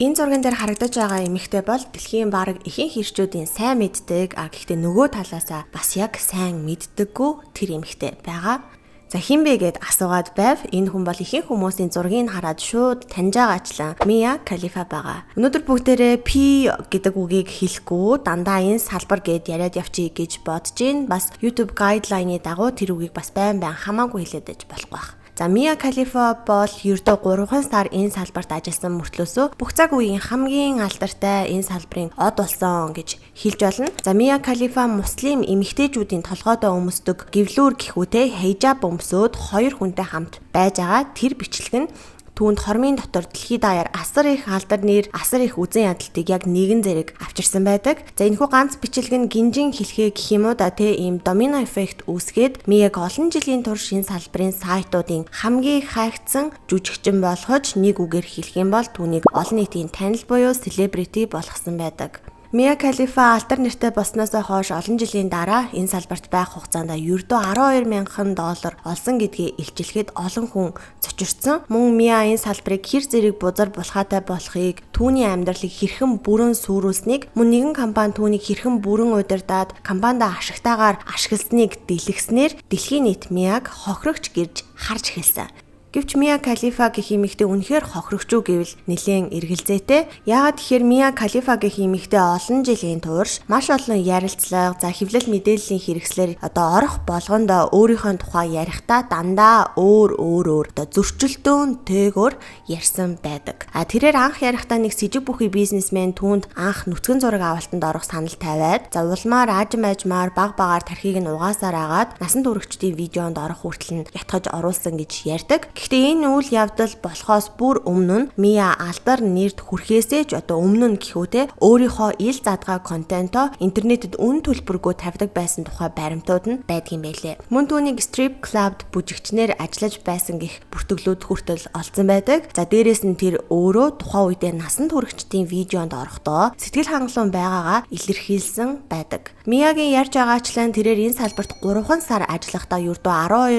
Энэ зурган дээр харагдаж байгаа эмэгтэй бол дэлхийн бараг ихэнх ирчүүдийн сайн мэддэг, гэхдээ нөгөө талаасаа бас яг сайн мэддэггүй тэр эмэгтэй байгаа. За хин бэ гэд асуугаад байв. Энэ хүн бол ихэнх хүмүүсийн зургийг хараад шууд таньж байгаачлан Мия Калифа байгаа. Өнөөдөр бүгдээрээ P гэдэг үгийг хэлэхгүй дандаа энэ салбар гэд яриад явчих гэж бодож гин. Бас YouTube guideline-ы дагуу тэр үгийг бас байн хамаагүй хэлээд байж болох байх. За Мия Калифа бол ердөө 3 сар энэ салбарт ажилласан мөртлөөсөө бүх цаг үеийн хамгийн алдартай энэ салбарын од болсон гэж хэлж болно. За Мия Калифа муслим эмэгтэйчүүдийн толгойдоо өмсдөг гэвлүүр гэхүүтэй хижаб өмсөөд 2 хүнтэй хамт байж байгаа. Тэр бичлэг нь түүнд хормын дотор дэлхийд даяар асар их алдар нэр, асар их үзэн ядалтыг яг нэгэн зэрэг авчирсан байдаг. За энэхүү ганц бичлэг нь гинжин хэлхээ гэх юм уу да ийм домино эффект үүсгээд Мияг олон жилийн турш энэ салбарын сайтуудын хамгийн хайгдсан жүжигчин болгож нэг үгээр хэлэх юм бол түүнийг олон нийтийн танил буюу селебрити болгосон байдаг. Мия Калифа алдар нэртэй болсноос хойш олон жилийн дараа энэ салбарт байх хугацаанд ердөө $12,000 олсон гэдгийг илчилгээд олон хүн цочирдсан. Мөн Мия энэ салбарыг хэр зэрэг бузар булхаатай болохыг, түүний амьдралыг хэрхэн бүрэн сүрүүлснийг, мөн нэгэн компани түүнийг хэрхэн бүрэн удирдаад компанида ашигтайгаар ашигласныг дэлгэснээр дэлхийн нийт Мияг хохирогч гэж харж эхэлсэн. Гэвч Мия Калифа гэх эмэгтэй үнэхээр хохирогч уу гэвэл нэлээд эргэлзээтэй. Яагаад тэгэхээр Мия Калифа гэх эмэгтэй олон жилийн турш маш олон ярилцлага, за хэвлэл мэдээллийн хэрэгслэр орох болгонд өөрийнхөө тухай ярихдаа дандаа өөр зөрчилдөөн тээгөр ярьсан байдаг. Тэрээр анх ярихдаа нэг сэжиг бүхий бизнесмен түүнд анх нүцгэн зураг авалтанд орох санал тавиад, за улмаар ажмаар баг тархийг нь угаасаар агаад насан туршидтын видеонд орох хүртэл нь ятгаж оруулсан гэж ярьдаг. Гэхдээ энэ үйл явдал болохоос бүр өмнө нь Мия алдар нэрд хүрэхээсээ ч өмнө нь гэхүүтэй өөрийнхөө ил задгаа контентоо интернетэд үн төлбөргүй тавьдаг байсан тухай баримтууд нь байдгийн байлээ. Мөн түүнийг strip club-д бүжигчнэр ажиллаж байсан гэх бүртгэлүүд хүртэл олсон байдаг. За дээрэс нь тэр өөрөө тухайн үедээ насан туршидтын видеонд орохдоо сэтгэл хангалуун байгаагаа илэрхийлсэн байдаг. Миягийн ярьж байгаачлан тэрээр энэ салбарт 3 сар ажиллахдаа ердөө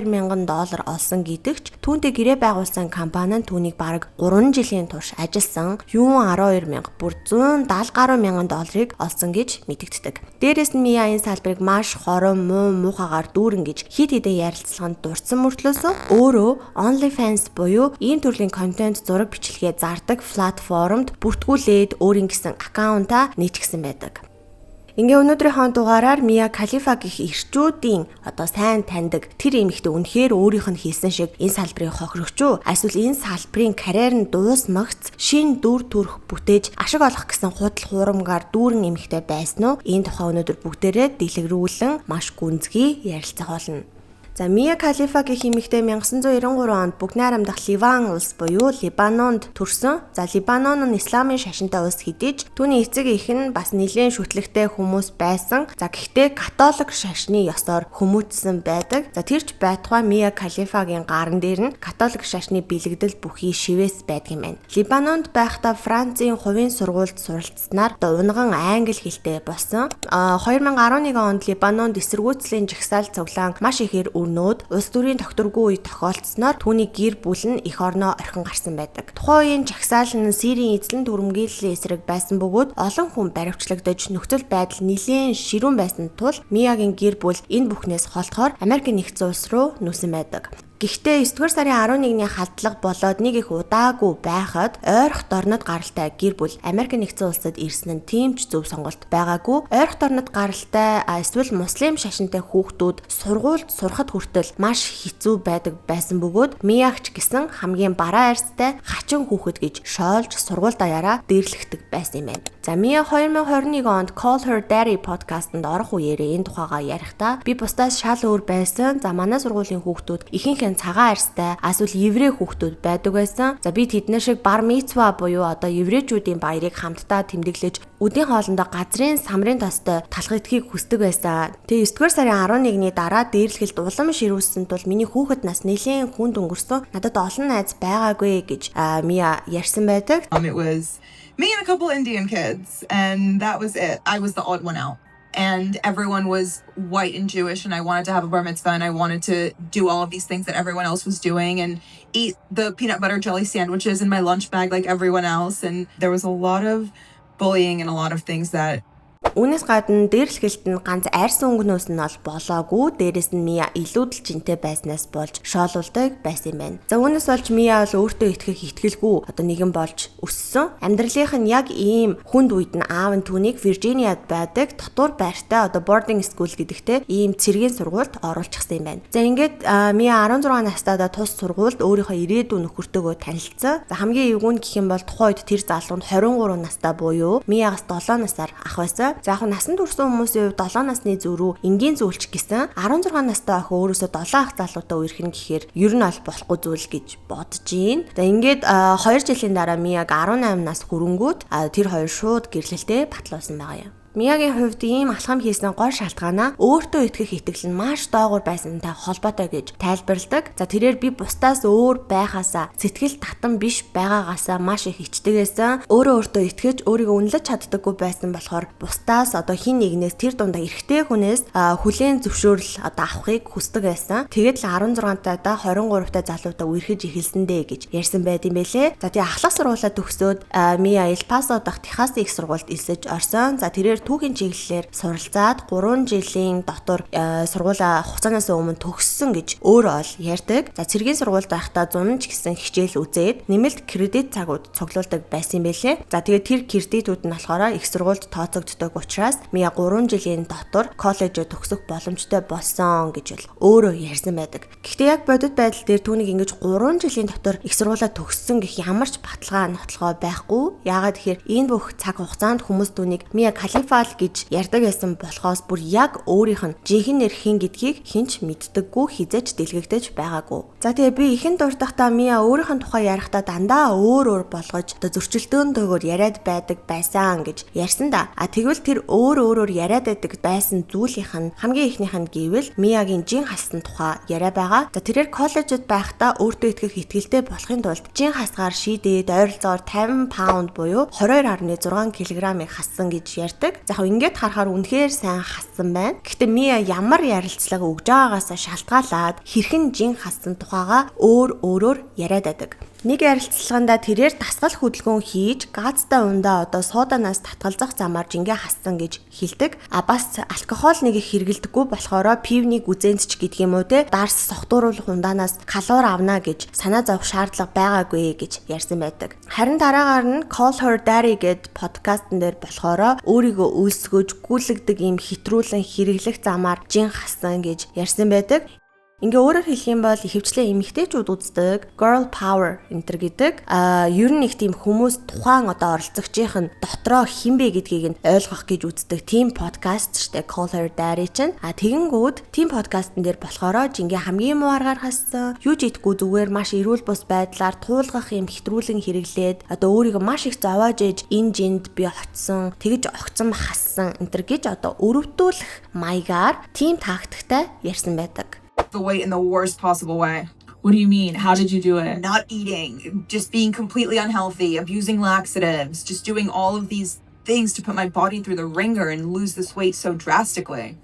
$12,000 олсон гэдэгч түүнтэй гэрээ байгуулсан компани нь түүнийг бараг 3 жилийн турш ажилласан $12,000 бүр $170 гаруй мянган долларыг олсон гэж мэдэгддэг. Дээрээс нь Мия энэ салбарыг маш хорон муухагаар дүүрэн гэж хид хидээ ярилцлаганд дурдсан мөртлөөсөө өөрөө OnlyFans буюу ийм төрлийн контент зураг бичлэгээ зардаг платформд бүртгүүлээд өөрийн гэсэн аккаунтаа нийцгэсэн байдаг. Ингээ өнөөдрийнхөө дугаараар Мия Калифа гэх ирчүүдийн сайн таньдаг тэр эмэгтэй үнэхээр өөрийнх нь хийсэн шиг энэ салбарын хохирогч уу? Эсвэл энэ салбарын карьер нь дуусмагц шин дүр төрх бүтээж ашиг олох гэсэн худал хуурмгаар дүүрэн эмэгтэй байсан уу? Энэ тухай өнөөдөр бүгдээрээ дэлгэрүүлэн маш гүнзгий ярилцах болно. За Мия Калифа гэх эмэгтэй 1993 онд бүгд найрамдах Ливан улс буюу Либанонд төрсөн. За Либанон нь исламын шашинтай улс хэдий ч түүний эцэг эх нь бас нэлийн шүтлэгтэй хүмүүс байсан. За гэхдээ католик шашны ёсоор хүмүүжсэн байдаг. За тэрч байтугай Мия Калифагийн гарн дээр нь католик шашны бэлэгдэл бүхий шивээс байдаг юм байна. Либанонд байхдаа Францын хувийн сургуульд суралцсанаар унган англи хэлтэй болсон. 2011 онд Либанонд эсэргүүцлийн жагсаал цуглаан маш ихээр өрнөөд улс төрийн тогтворгүй үе тохиолдсноор түүний гэр бүл нь эх орноо орхин гарсан байдаг. Тухайн үеийн жагсаал нь Сирийн эзлэн түрэмгийллийн эсрэг байсан бөгөөд олон хүн баривчлагдаж нөхцөл байдал нэлээд ширүүн байсан тул Миягийн гэр бүл энэ бүхнээс холдохоор Америк нэгдсэн улс руу нүүсэн байдаг. Гэхдээ 9-р сарын 11-ний халдлага болоод нэг их удаагүй байхад ойрхон дорнод гаралтай гэр бүл Америк нэгдсэн улсад ирсэн нь тийм ч зөв сонголт байгаагүй. Ойрхон дорнод гаралтай эсвэл муслим шашинтай хүүхдүүд сургуульд сурахад хүртэл маш хэцүү байдаг байсан бөгөөд Миягч гэсэн хамгийн бараа арьстай хачин хүүхэд гэж шоолж сургууль даяараа дээрлэгдэг байсан юм байна. За Мия 2021 онд Call Her Daddy подкастт орох үеэрээ энэ тухайгаа ярихдаа би бусдаас шал өөр байсан. За манай сургуулийн хүүхдүүд ихэнх цагаан арьстай эсвэл еврей хүүхдүүд байдаг байсан. За би тэднэр шиг бар мицва буюу еврейчүүдийн баярыг хамтдаа тэмдэглэж өдийн хоолндоо газрын самрын тостой талах идэхийг хүсдэг байсан. Тэгээ 9-р сарын 11-ний дараа дээрлэхэлд улам ширүүлсэн тул миний хүүхэд нас нэлээд хүнд өнгөрсөн. Надад олон найз байгаагүй гэж Мия ярьсан байдаг. It was me and a couple Indian kids, and that was it. I was the odd one out. and everyone was white and Jewish, and I wanted to have a bar mitzvah, and I wanted to do all of these things that everyone else was doing, and eat the peanut butter jelly sandwiches in my lunch bag like everyone else. And there was a lot of bullying and a lot of things that Үүнээс гадна дээрлэхэлт нь ганц арьс өнгнөөс нь бол болоогүй, дээрэс нь Мия илүүдл жинтэй байснаас болж шоолуулдаг байсан юм байна. За үүнээс болж Мия бол өөртөө итгэх итгэлгүй одоо нэгэн болж өссөн. Амьдралынх нь яг ийм хүнд үед нь аав нь түүнийг Виржиниад байдаг дотор байртай одоо boarding school гэдэгтэй ийм цэргийн сургуульд оруулчихсан юм байна. За ингээд Мия 16 настайдаа тус сургуульд өөрийнхөө ирээдүйн нөхөртөөгөө танилцсан. За хамгийн эвгүй нь гэх юм бол тухайн үед тэр залуунд 23 настай буюу Миягаас 7 насаар ах байсан. За яг насанд хүрсэн хүмүүсийн хувьд 7 насны зөрүү энгийн зүйлч гэсэн 16 настай ах өөрөөсөө 7 ах залуутай үерхэн гэхээр ер нь аль болохгүй зүйл гэж бодож гин. За ингээд 2 жилийн дараа Мияг 18 нас хүрэнгүүт тэр хоёр шууд гэрлэлтэд батлуулсан байгаа юм. Миягийн хувьд ийм алхам хийсэн гол шалтгаанаа өөртөө итгэх итгэл нь маш доогуур байсантай холбоотой гэж тайлбарладаг. За тэрээр би бусдаас өөр байхаасаа сэтгэл татан биш байгаагаасаа маш их ичдэгсэн. Өөртөө итгэж өөрийгөө үнэлж чаддаггүй байсан болохоор бусдаас одоо хин нэгнээс тэр дундаа эрэгтэй хүнээс хүлээн зөвшөөрөл одоо авахыг хүсдэг байсан. Тэгээд л 16 таада 23 та залуутай үерхэж эхэлсэндээ гэж ярьсан байт юм бэлээ. За тэгээ ахлах сургуулаа төгсөөд Мия Эл Пасо дахь Техас их сургуульд элсэж орсон. За тэрээр түүхийн чиглэлээр суралцаад 3 жилийн дотор сургуулаа хугацаанаас өмнө төгссөн гэж өөрөө ол ярьдаг. За цэргийн сургуульд байхдаа 100 ч гэсэн хичээл үзээд нэмэлт кредит цагууд цуглуулдаг байсан юм байлээ. За тэгээд тэр кредитүүд нь болохоор их сургуульд тооцогддог учраас Мия 3 жилийн дотор коллежид төгсөх боломжтой болсон гэж бол өөрөө ярьсан байдаг. Гэхдээ яг бодит байдал дээр түүнийг ингэж 3 жилийн дотор их сургуулаа төгссөн гэх ямар ч баталгаа нотлохоо байхгүй. Яагаад тэгэхээр энэ бүх цаг хугацаанд хүмүүс түүнийг Мия Халифа гэж ярьдаг байсан болохоос бүр яг өөрийнх нь жинхэнэ нэр хин гэдгийг хинч мэддэггүй хизэж дэлгэгдэж байгаагүй. За тэгээ би ихэн дуртахтаа Мия өөрийнх нь тухай ярихдаа дандаа өөр болгож одоо зөрчилдөөнтэйгээр яриад байдаг байсан гэж ярьсан да. Тэгвэл тэр өөрөөр яриад байдаг байсан зүйлийнх нь хамгийн ихнийх нь гэвэл Миягийн жин хассан тухай яриа байгаа. За тэрээр коллежид байхдаа өөртөө итгэх итгэлтэй болохын тулд жин хасгаар шийдээд ойролцоогоор 50 паунд буюу 22.6 кг-ыг хассан гэж ярьдаг. За ингээд харахаар үнэхээр сайн хассан байна. Гэхдээ Мия ямар ярилцлага өгж байгаагаас шалтгаалаад хэрхэн жин хассан тухайга өөрөөр яриад байдаг. Нэг ярилцлаганда тэрээр дасгал хөдөлгөөн хийж газтай ундаа одоо сууданаас татгалзах замаар жингээ хассан гэж хэлдэг. Бас алкогол нэг их хэрэглэдэггүй болохоор пивнийг үзэнч гэдэг юм уу те дарс согтууруулах ундаанаас калори авна гэж санаа зовх шаардлага байгаагүй гэж ярьсан байдаг. Харин дараагаар нь Call Her Daddy гэд подкастн дээр болохоор өөрийгөө өлсгөж гүйлгдэг ийм хэтрүүлэн хэрэглэх замаар жин хассан гэж ярьсан байдаг. Ингээ өөрөөр хэлэх юм бол ихэвчлэн эмэгтэйчүүд үздэг girl power энтер гэдэг ер нь их тийм хүмүүс тухайн одоо оролцогчийнх нь дотроо хинбэ гэдгийг нь ойлгох гэж үздэг тийм подкаст штэ Call Her Daddy чинь тэгэнгүүт тийм подкастн дээр болохоор жингээ хамгийн муу аргаар хассан юу ч идэхгүй зүгээр маш эрүүл бус байдлаар туулгах юм хэтрүүлэн хэрэглээд одоо өөрийгөө маш их зовоож ээж энэ жинд би очсон тэгж огцом хассан энтер гэж одоо өрөвдүүлэх маягаар тийм тактиктай ярьсан байдаг. The weight in the worst possible way. What do you mean? How did you do it? Not eating, just being completely unhealthy, abusing laxatives, just doing all of these things to put my body through the ringer and lose this weight so drastically.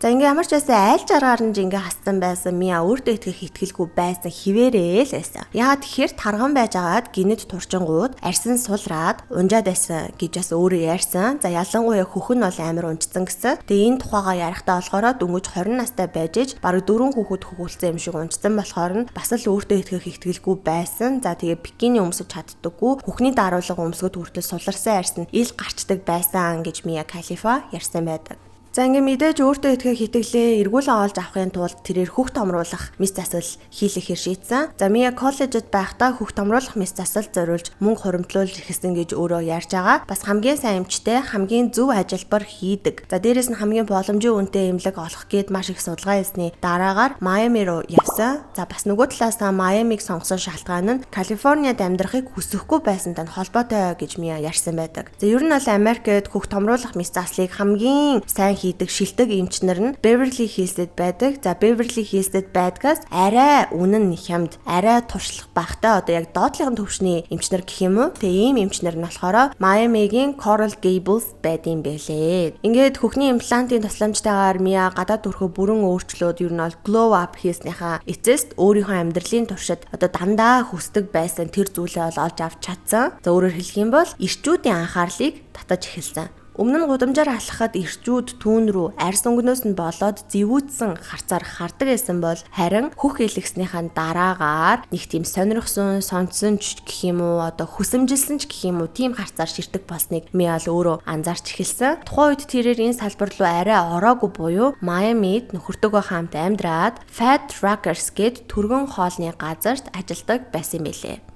За ингээ ямар ч байсан айл жаргаар нь жингээ хассан байсан Мия өөртөө итгэх итгэлгүй байсан хിവэрээ л байсан. Яагаад тэгэхээр тарган байж агаад гинэд турчингууд арьсан сулраад унжаад байсан гэж бас өөрөө ярьсан. За ялангуяа хөхн бол амар унжсан гэсэн. Тэгээ энэ тухайгаа ярихдаа болохоор дөнгөж 20 настай байж иж бараг 4 хүүхэд хөхүүлсэн юм шиг унжсан болохоор нь бас л өөртөө итгэх итгэлгүй байсан. За тэгээ бикини өмсөж чаддаггүй хөхний даруулга өмсгөд хүртэл суларсан арьс нь ил гарчдаг байсан гэж Мия Халифа ярьсан байдаг. За ингээ мэдээж өөртөө итгэх итгэлээ эргүүлэн олж авахын тулд тэрээр хөх томруулах мэс засал хийлэхээр шийдсэн. За Мия коллежид байхдаа хөх томруулах мэс засал зориулж мөнгө хуримтлуулж ирсэн гэж өөрөө ярьж байгаа. Бас хамгийн сайн эмчтэй хамгийн зөв ажилбар хийдэг. За дээрэс нь хамгийн боломжийн үнэтэй эмнэлэг олох гээд маш их судалгаа хийсний дараагаар Майами руу явсан. За бас нөгөө талаас нь Майамиг сонгосон шалтгаан нь Калифорниад амьдрахыг хүсэхгүй байсантай холбоотой гэж Мия ярьсан байдаг. За ер нь бол Америкт хөх томруулах мэс заслыг хамгийн сайн хийдэг шилдэг эмчнэр нь Beverly Hills-д байдаг. За Beverly Hills-д байдгаас арай үнэн хямд, арай туршлах багтай одоо яг доотлогын төвшний эмчнэр гэх юм уу? Тэгээ ийм эмчнэр нь болохоор Miami-гийн Coral Gables байдсан байлээ. Ингээд хөхний имплантын тусламжтайгаар Мия гадаад төрхөө бүрэн өөрчлөөд ер нь бол glow up хийснийхаа эцэст өөрийнхөө амьдралын туршид одоо дандаа хүсдэг байсан тэр зүйлээ бол олж авч чадсан. За өөрөөр хэлэх юм бол ирчүүдийн анхаарлыг татаж эхэлсэн. Өмнө нь гудамжаар алхахад ирчүүд түүн рүү арьс өнгнөөс нь болоод зэвүүдсэн харцаар хардаг байсан бол харин хөх илгэснийхаа дараагаар нэг тийм сонирхсон, сонцсон ч гэх юм уу одоо хүсэмжилсэн ч гэх юм уу тийм харцаар ширтэг болсныг Мия л өөрөө анзаарч эхэлсэн. Тухайн үед тэрээр энэ салбар руу арай ороогүй буюу Майамид нөхөртөөгөө хамт амьдраад Fat Rockers гээд түргэн хоолны газарт ажилладаг байсан юм билээ.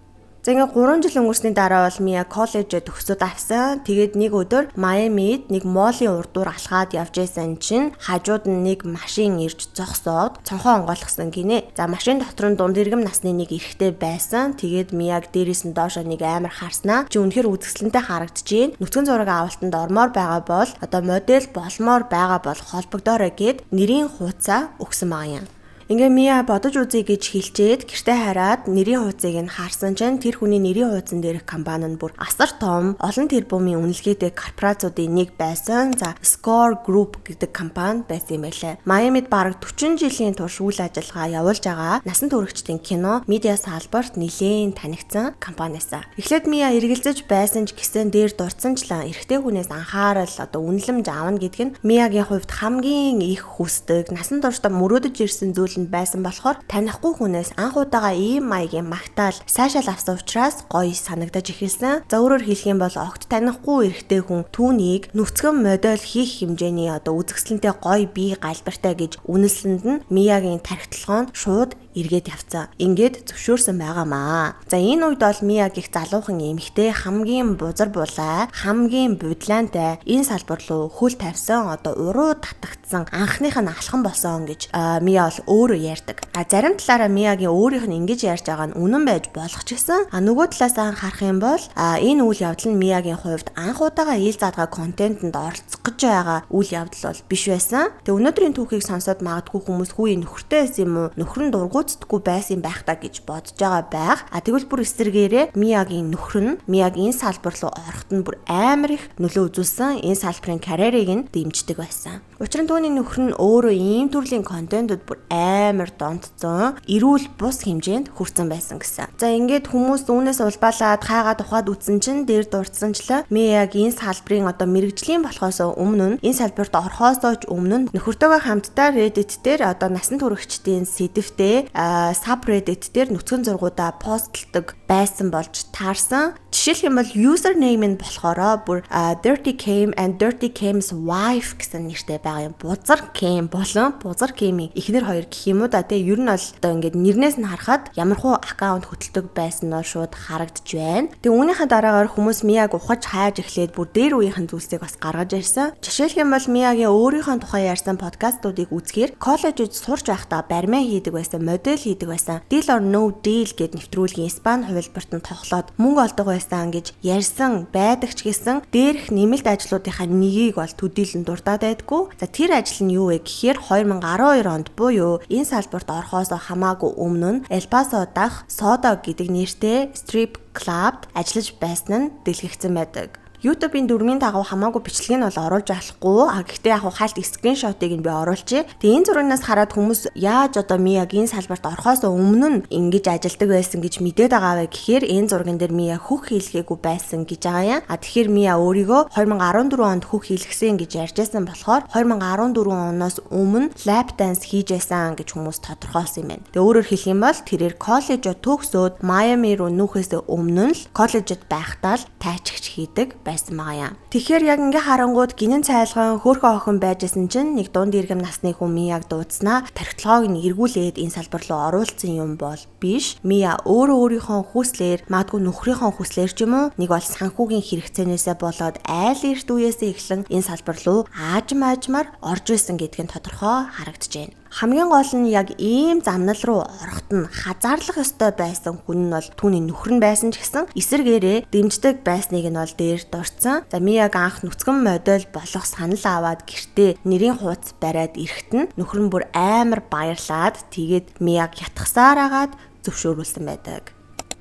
За ингээ 3 жил өнгөрсний дараа бол Мия коллежид төгсөөд авсан. Тэгээд нэг өдөр Майамид нэг молын урдуур алхаад явж байсан чинь хажууд нь нэг машин ирж зогсоод цонхоо онгойлгосон гинэ. За машин дотор нь дунд иргэм насны нэг эрэгтэй байсан. Тэгээд Мияг дээрээс нь доошоо нэг амар харснаа. Чи үнэхээр үзэсгэлэнтэй харагдчихээн. Нүцгэн зураг авалтанд ормоор байгаа бол одоо модель болмоор байгаа бол холбогдоорой гэд нэрийн хуудасаа өгсөн байгаа юм. Ингээ Мия бодож үзье гэж хэлчихэд гэртээ хараад нэрийн хуудсыг нь харсан чинь тэр хүний нэрийн хуудсан дээрх компани нь бүр асар том олон тэрбумын үнэлгээтэй корпорациудын нэг байсан. За Score Group гэдэг компани байсан юм байлаа. Майамид бараг 40 жилийн турш үйл ажиллагаа явуулж байгаа насан туршидтын кино, медиа салбарт нэлээд танигдсан компани байсан. Эхлээд Мия эргэлзэж байсан ч гэсэн дээр дурдсанчлан эрэгтэй хүнээс анхаарал одоо үнэлэмж аавна гэдэг нь Миягийн хувьд хамгийн их хүсдэг, насан туршдаа мөрөөдөж ирсэн зүйл байсан болохоор танихгүй хүнээс анх удаага ийм маягийн магтаал сайшаал авсан учраас гоё санагдаж эхэлсэн. За өөрөөр хэлэх юм бол огт танихгүй эрэгтэй хүн түүнийг нүцгэн модель хийх хэмжээний одоо үзэсгэлэнтэй гоё бие галбартай гэж үнэлсэнд нь Миягийн тархитлагын шууд эргээд явцсан. Ингээд зөвшөөрсөн байгаамаа. За энэ үед бол Мия гих залуухан эмэгтэй хамгийн бузар булаа, хамгийн будлаантай энэ салбар руу хөл тавьсан одоо уруу татагдсан анхных нь алхан болсон гэж Мия бол өөрөө ярьдаг. Зарим талаараа Миягийн өөрийнх нь ингэж ярьж байгаа нь үнэн байж болох ч гэсэн нөгөө талаас харах юм бол энэ үйл явдал нь Миягийн хувьд анх удаага ил задгаа контентэнд оролцох гэж байгаа үйл явдал бол биш байсан. Тэгээ өнөөдрийн түүхийг сонсоод магадгүй хүмүүс хүү нөхөртэй байсан юм уу? Нөхөр нь дургуутдаггүй байсан байх та гэж бодож байгаа байх. Тэгвэл бүр эсэргээрээ Миягийн нөхөр нь Миягийн энэ салбар руу ороход нь бүр амар их нөлөө үзүүлсэн. Энэ салбарын карьерийг нь дэмждэг байсан. Учир нь түүний нөхөр нь өөрөө ийм төрлийн контентууд бүр амар донтцсон, эрүүл бус хэмжээнд хүрсэн байсан гэсэн. За ингээд хүмүүс үүнээс улбаалаад хайгаад ухаад үтсэн чинь дээр дурдсанчлаа Мияг энэ салбарын одоо мэрэгжлийн болохоос өмнө нь энэ салбарт орохоос өмнө нь нөхөртөөгөө хамтдаа Reddit дээр одоо насан туршидтын сэдвтэй subreddit дээр нүцгэн зургуудаа постлдог байсан болж таарсан. Жишээлх юм бол username нь болохоор бүр Dirty Cam and Dirty Cam's wife гэсэн нэртэй байгаа юм. Бузар Cam болон Бузар Cam-ийн эхнэр хоёр гэх юм уу да. Тэгээ ер нь бол одоо ингээд нэрнээс нь харахад ямархуу аккаунт хөтэлдэг байсан нь шууд харагдж байна. Тэгээ үүнийхээ дараагаар хүмүүс Мияг ухаж хайж эхлээд бүр дээр үеийнхэн зүйлсийг бас гаргаж ирсэн. Жишээлх юм бол Миягийн өөрийнхөө тухай ярьсан подкастуудыг үзэхээр коллежид сурч байхдаа баримаа хийдэг байсан, модель хийдэг байсан. Deal or no deal гэд нэвтрүүлгийн Испани хувилбарт нь тоглоод мөнгө олдог байсан гэж ярьсан байдаг ч гэсэн дээрх нэмэлт ажлуудынхаа нэгийг бол төдийлөн дурдаад байдгүй. За тэр ажил нь юу вэ гэхээр 2012 онд буюу энэ салбарт орохоос хамаагүй өмнө нь El Paso дахь Soda гэдэг нэртэй strip club ажиллаж байсан нь дэлгэгдсэн байдаг. YouTube-ийн дүрмийн дагуу хамаагүй бичлэг нь бол оруулж болохгүй. Гэхдээ яг хальт скриншотыг нь би оруулчих. Тэгээ энэ зурагнаас хараад хүмүүс яаж одоо Мияг энэ салбарт орохоос өмнө нь ингэж ажилдаг байсан гэж мэдээд байгаа вэ гэхээр энэ зурган дээр Мия хөх хийлгээгүй байсан гэж байгаа юм. Тэгэхээр Мия өөрийгөө 2014 онд хөх хийлгсэн гэж ярьжсэн болохоор 2014 оноос өмнө lap dance хийж байсан гэж хүмүүс тодорхойлсон юм байна. Тэгээ өөрөөр хэлэх юм бол тэрээр коллежид төгсөөд Майами руу нүүхээс өмнө л коллежид байхдаа л тайчигч хийдэг байсан байгаа юм. Тэгэхээр яг ингээ харангууд гинэн цайлган хөөрхөн охин байжсэн чинь нэг дунд иргэм насны хүн Мияг дуудснаа тархитлагыг нь эргүүлээд энэ салбар руу оруулсан юм бол биш. Мия өөрийнхөө хүслээр магадгүй нөхрийнхөө хүслээр ч юм уу нэг бол санхүүгийн хэрэгцээнээсээ болоод айл эрт үеэсээ эхлэн энэ салбар руу аажмаар орж исэн гэдг нь тодорхой харагдаж байна. Хамгийн гол нь яг ийм замнал руу ороход нь хазаарлах ёстой байсан хүн нь бол түүний нөхөр нь байсан ч гэсэн эсэргээрээ дэмждэг байсныг нь бол дээр дурдсан. За Мияг анх нүцгэн модель болох санал аваад гэртээ нэрийн хуудас бариад ирэхэд нь нөхөр нь бүр амар баярлаад тэгээд Мияг ятгахсаар агаад зөвшөөрүүлсэн байдаг.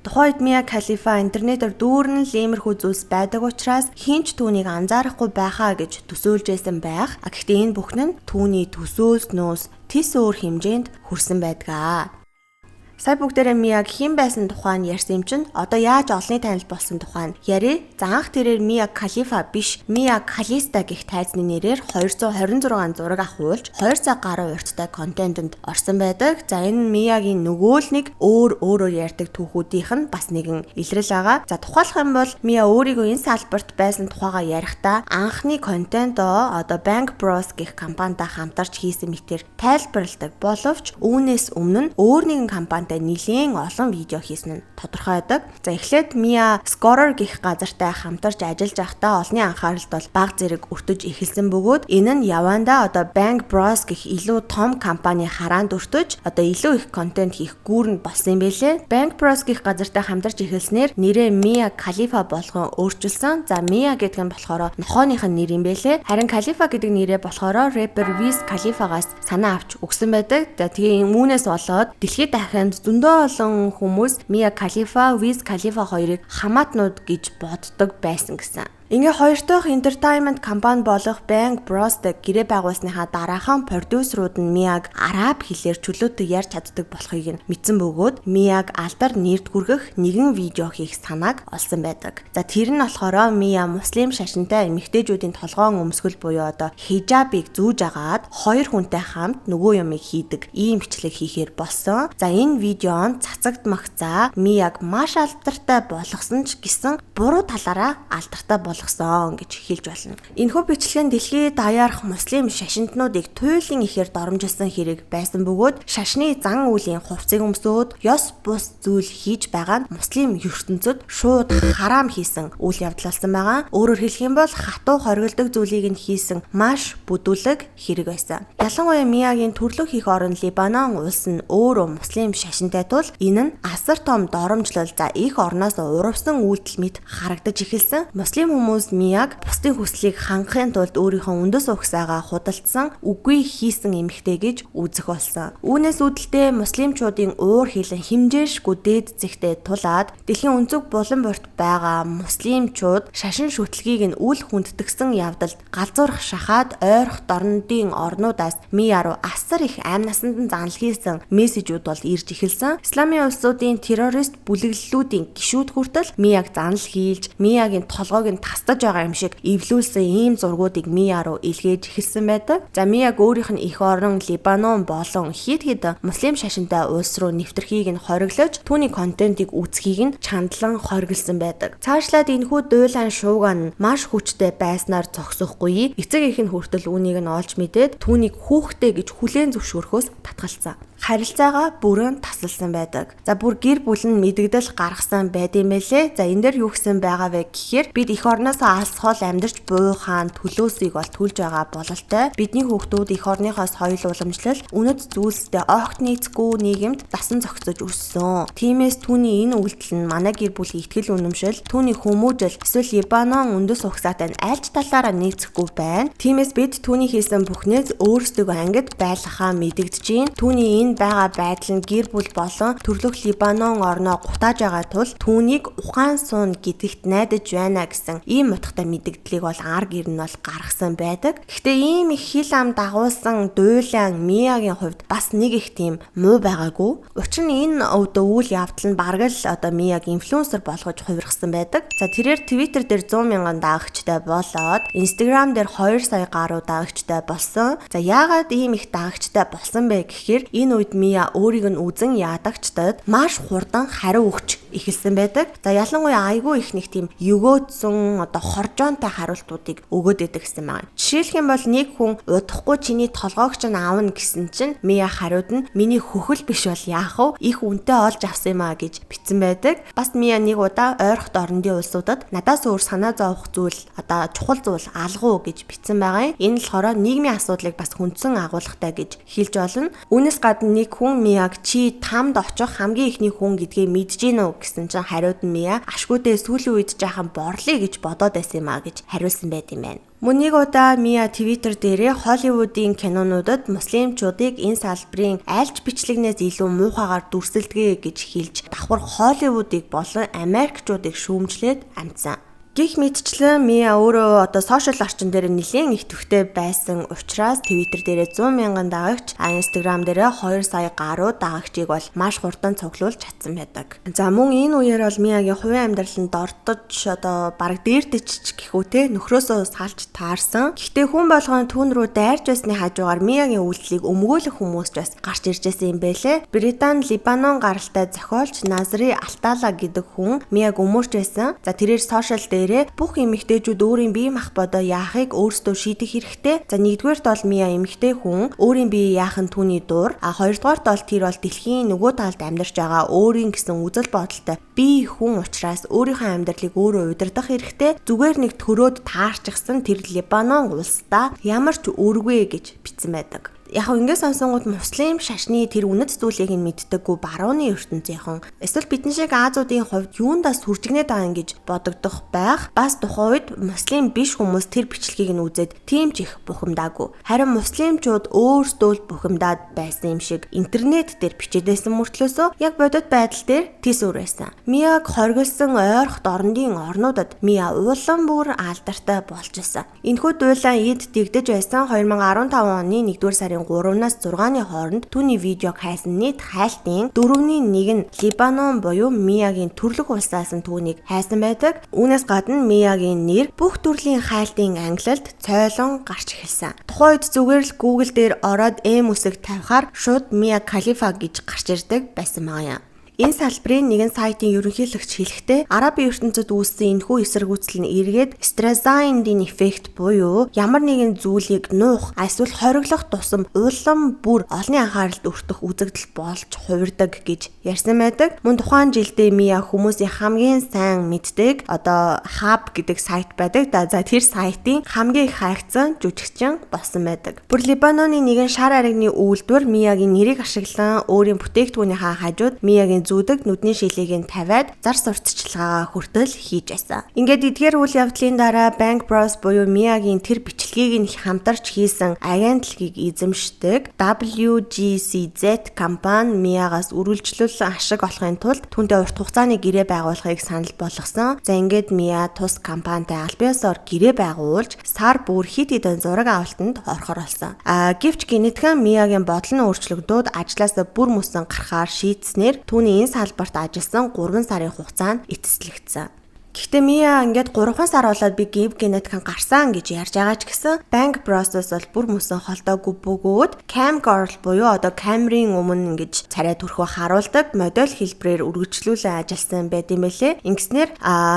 Тухайд Мия Халифа интернетээр дүүрэн л иймэрхүү зүйлс байдаг учраас хинч түүнийг анзаарахгүй байхаа гэж төсөөлжсэн байх. Гэхдээ энэ бүхэн нь түүний төсөөлснөөс тис өөр хэмжээнд хүрсэн байдгаа. Сая бүгдээрээ Мияг хэн байсан тухайн ярьсан юм чинь одоо яаж олонний танил болсон тухайн яри. За анх тэрээр Мия Халифа биш Мия Халиста гэх тайзны нэрээр 226 зураг авахулж 2 цаг гаруй урттай контентэнд орсон байдаг. За энэ Миягийн нөгөө л нэг өөрөөр ярьдаг түүхүүдийнх нь бас нэгэн илрэл байгаа. За тухайлах юм бол Мия өөрийгөө энэ салбарт байсан тухайга ярихдаа анхны контентоо одоо Bang Bros гэх компанитай хамтарч хийсэн мэтээр тайлбарладаг боловч үүнээс өмнө нь өөр нэгэн компани нэлийн олон видео хийсэн нь тодорхой байдаг. За эхлээд Mia Scorer гэх газартай хамтарч ажиллаж байхдаа олонний анхааралд бол бага зэрэг өртөж эхэлсэн бөгөөд энэ нь явандаа одоо Bang Bros гэх илүү том компани хараанд өртөж одоо илүү их контент хийх гүүрэнд болсон юм байлээ. Bang Bros гэх газартай хамтарч эхэлснээр нэрээ Mia Khalifa болгон өөрчилсөн. За Mia гэдэг нь болохоор нохооных нь нэр юм байлээ. Харин Khalifa гэдэг нэрээ болохоор rapper Wiz Khalifa-гаас санаа авч өгсөн байдаг. За тэгээ үүнээс болоод дэлхийд дахинд зөндөө олон хүмүүс Mia Khalifa, Wiz Khalifa хоёрыг хамаатнууд гэж боддог байсан гэсэн. Ингээ хоёр дахь entertainment компани болох Bang Bros-тэй гэрээ байгуулсныхаа дараахан продюсерууд нь Мияг араб хэлээр чөлөөтэй ярьж чаддаг болохыг нь мэдсэн бөгөөд Мияг алдар нэрд хүргэх нэгэн видео хийх санааг олсон байдаг. За тэр нь болохоор Мия муслим шашинтай эмэгтэйчүүдийн толгоон өмсгөл буюу одоо хижабыг зүүж агаад хоёр хүнтэй хамт нөгөө юмыг хийдэг ийм бичлэг хийхээр болсон. За энэ видеонд цацагдмагцаа Мияг маш алдартай болгосон ч гэсэн буруу талаараа алдартай болгосон гэж хэлж болно. Энэхүү бичлэгийн дэлхийд даяарх муслим шашинтнуудыг туйлын ихээр доромжилсан хэрэг байсан бөгөөд шашны зан үйлийн хувцсыг өмсөөд ёс бус зүйл хийж байгаа нь муслим ертөнцид шууд хараам хийсэн үйл явдал болсон байгаа. Өөрөөр хэлэх юм бол хатуу хоригддаг зүйлийг нь хийсэн маш бүдүүлэг хэрэг байсан. Ялангуяа Миягийн төрлөг хийх орн Либанон улс нь өөрөө муслим шашинтай тул энэ нь асар том доромжлол за их орноос урвсан үйлдэл мэт харагдаж эхэлсэн. Муслим хүмүүс Мияг бусдын хүслийг хангахын тулд өөрийнхөө үндэс угсаагаа худалдсан үгүй хийсэн эмэгтэй гэж үзэх болсон. Үүнээс үүдэлтэй муслимчуудын уур хилэн хэмжээшгүй дээд зэгтээ тулаад дэлхийн өнцөг булан борт байгаа муслимчууд шашин шүтлгийг нь үл хүндэтгсэн явдалд галзуурах шахаад ойрох дорнодын орнуудаас Мия руу асар их амь насанд нь занал хийсэн мессежүүд бол ирж эхэлсэн. Исламын улсуудын террорист бүлэглэлүүдийн гишүүд хүртэл Мияг занал хийж Миягийн толгойг нь тастаж байгаа юм шиг эвлүүлсэн ийм зургуудыг Мия руу илгээж эхэлсэн байдаг. За Мияг өөрийнх нь эх орон Либанон болон хэд хэдэн муслим шашинтай улс руу нэвтрхийг нь хориглож түүний контентыг үзхийг нь чандлан хориглосон байдаг. Цаашлаад энэхүү дуйлан шууган нь маш хүчтэй байснаар зогсохгүй эцэг эх нь хүртэл үүнийг нь олж мэдээд түүнийг хүүхдээ гэж хүлээн зөвшөөрөхөөс татгалцсан. Харилцаагаа бүрэн тасалсан байдаг. За бүр гэр бүл нь мэдэгдэл гаргасан байд юм байлээ. За энэ дээр юу гэсэн байгаа вэ гэхээр бид эх орноос алсхол амьдарч буй хаан төлөөсийг бол түлж байгаа бололтой. Бидний хүүхдүүд эх орныхоос соёл уламжлал, үнэт зүйлстэй огт нийцгүй нийгэмд дасан зохицож өссөн. Тиймээс түүний энэ үйлдэл нь манай гэр бүлийн итгэл үнэмшил, түүний хүмүүжил, эсвэл Либанон үндэс угсаатай аль ч талаараа нийцэхгүй байна. Тиймээс бид түүний хийсэн бүхнээс өөрсдөө ангид байлгахаа мэдэгдэж байна. Түүний байгаа байдал нь гэр бүл болон төрлөх Либанон орноо гутааж байгаа тул түүнийг ухаан суун гэдэгт найдаж байна гэсэн ийм утгатай мэдэгдлийг бол ар гэр нь бол гаргасан байдаг. Гэхдээ ийм их хил ам дагуулсан дуйлан Миягийн хувьд бас нэг их тийм муу байгаагүй. Учир нь энэ үйл явдал нь бараг л одоо Мияг инфлюенсер болгож хувиргасан байдаг. За тэрээр Twitter дээр 100 мянган дагагчтай болоод Instagram дээр 2 сая гаруй дагагчтай болсон. За яагаад ийм их дагагчтай болсон бэ гэхээр энэ үед Мия өөрийг нь үзэн ядагчдад маш хурдан хариу өгч эхэлсэн байдаг. За ялангуяа айгүй их нэг тийм өгөөдсөн одоо хоржоонтой хариултуудыг өгөөд идэг гэсэн байна. Жишээлх юм бол нэг хүн удахгүй чиний толгоогч нь аавна гэсэн чинь Мия хариуд нь миний хөхөл биш бол яах вэ? Их үнэтэй олж авсан юм а гэж бичсэн байдаг. Бас Мия нэг удаа ойрхот орндын улсуудад надаас өөр санаа зовох зүйл одоо чухал зүйл алгуу гэж бичсэн байгаа юм. Энэ болохоор нийгмийн асуудлыг бас хүндсэн агуулгатай гэж хэлж болно. Үүнээс гадна нэг хүн Мияг чи тамд очих хамгийн ихний хүн гэдгийг мэдэж гинөө гэсэн чинь хариуд нь Мия ашгүйдээ сүүлийн үед жаахан борлоо гэж бодоод байсан юм а гэж хариулсан байт юм байна. Мөн нэг удаа Мия Twitter дээрээ Холливуудын кинонуудад муслимчуудыг энэ салбарын айлч бичлэгнээс илүү муухайгаар дүрсэлдэгэ гэж хэлж давхар Холливуудыг болон Америкчуудыг шүүмжлээд амжсан. Гэх мэтчлэн Мия өөрөө одоо сошиал орчин дээр нэлээд их төвтэй байсан учраас Twitter дээрээ 100 мянган дагагч, Instagram дээрээ 2 сая гаруй дагагчийг бол маш хурдан цуглуулж чадсан байдаг. За мөн энэ үеэр бол Миягийн хувийн амьдралд дордож одоо бараг дээрдэж гэх үү те нөхрөөсөө салж таарсан. Гэхдээ хүн болгоно түүн рүү дайрж байсны хажуугаар Миягийн үйлдэлийг өмгөөлөх хүмүүс ч бас гарч иржсэн юм байлээ. Британи, Либанон гаралтай зохиолч Назри Алтала гэдэг хүн Мияг өмөрч байсан. За тэрээр сошиал дээр бүх эмэгтэйчүүд өөрийн бие махбодоо яахыг өөрсдөө шийдэх хэрэгтэй. За нэгдүгээрт бол Мия эмэгтэй хүн өөрийн бие яах нь түүний дуур. Хоёрдугаарт бол тэр бол дэлхийн нөгөө талд амьдарч байгаа өөрийн гэсэн үзэл бодолтой бие хүн учраас өөрийнхөө амьдралыг өөрөө удирдах хэрэгтэй. Зүгээр нэг төрөөд таарчихсан тэр Либанон улсдаа ямар ч өргөө гэж бичсэн байдаг. Яг ингээд сонсонгууд муслим шашны тэр үнэт зүйлийг нь мэддэггүй барууны ертөнцийнхэн эсвэл бидний шиг Азиудын хувьд юундаа сүржигнээд байгаа юм гэж бодогдох байх. Бас тухайн үед муслим биш хүмүүс тэр бичлэгийг нь үзээд тийм ч их бухимдаагүй. Харин муслимчууд өөрсдөө бухимдаад байсан юм шиг интернет дээр бичээдсэн мөртлөөсөө яг бодит байдал дээр тийсүр байсан. Мияг хоригдсан ойрхот орндын орнуудад Мия улам бүр алдартай болж байсан. Энэхүү дуулан эд дэгдэж байсан 2015 оны 1-р сарын 3-наас 6-ны хооронд түүний видеог хайсан нийт хайлтын 4-ний 1 нь Либанон буюу Миягийн төрлөх улсаас нь түүнийг хайсан байдаг. Үүнээс гадна Миягийн нэр бүх төрлийн хайлтын ангилалд цойлон гарч эхэлсэн. Тухайн үед зүгээр л Google дээр ороод үсэг тавихаар шууд Мия Халифа гэж гарч ирдэг байсан байгаа юм. Энэ салбарын нэгэн сайтын ерөнхийлөгч хэлэхдээ Арабын ертөнцид үүссэн энэхүү эсэргүүцэл нь эргээд Streisand-ийн эффект буюу ямар нэгэн зүйлийг нуух эсвэл хориглох тусам улам бүр олонний анхааралд өртөх үзэгдэл болж хувирдаг гэж ярьсан байдаг. Мөн тухайн жилдээ Мия хүмүүсийн хамгийн сайн мэддэг одоо Hub гэдэг сайт байдаг. За тэр сайтын хамгийн их хайгцсан жүжигчин болсон байдаг. Бүр Либаноны нэгэн шар аригны үйлдвэр Миягийн нэрийг ашиглан өөрийн бүтээгдэхүүнийхээ хажууд Миягийн зүудэг нүдний шилийг нь тавиад зар сурталчилгаагаа хүртэл хийж байсан. Ингээд эдгээр үйл явдлын дараа Bank Bros буюу Миягийн тэр бичлэгийг нь хамтарч хийсэн агентлагийг эзэмшдэг WGCZ компани Миягаас үргэлжлүүлэн ашиг олохын тулд түүнтэй урт хугацааны гэрээ байгуулахыг санал болгосон. За ингээд Мия тус компанитай аль биесээр гэрээ байгуулж сар бүр хэд хэдэн зураг авалтанд орохор болсон. Гэвч гинэтхэн Миягийн бодол нь өөрчлөгдөөд ажлаасаа бүр мөсөн гарахаар шийдснээр түүний энэ салбарт ажилласан 3 сарын хугацаанд эцэслэгдсэн. Гэхдээ Мия ингээд 3 сар болоод би гинэтхэн гарсан гэж ярьж байгаа ч гэсэн Bank Bros-оос бол бүр мөсөн холдоогүй бөгөөд Cam Girl буюу одоо камерын өмнө ингэж царай төрхөө харуулдаг модель хэлбэрээр үргэлжлүүлэн ажилласан байт юм байлээ. Ингэснээр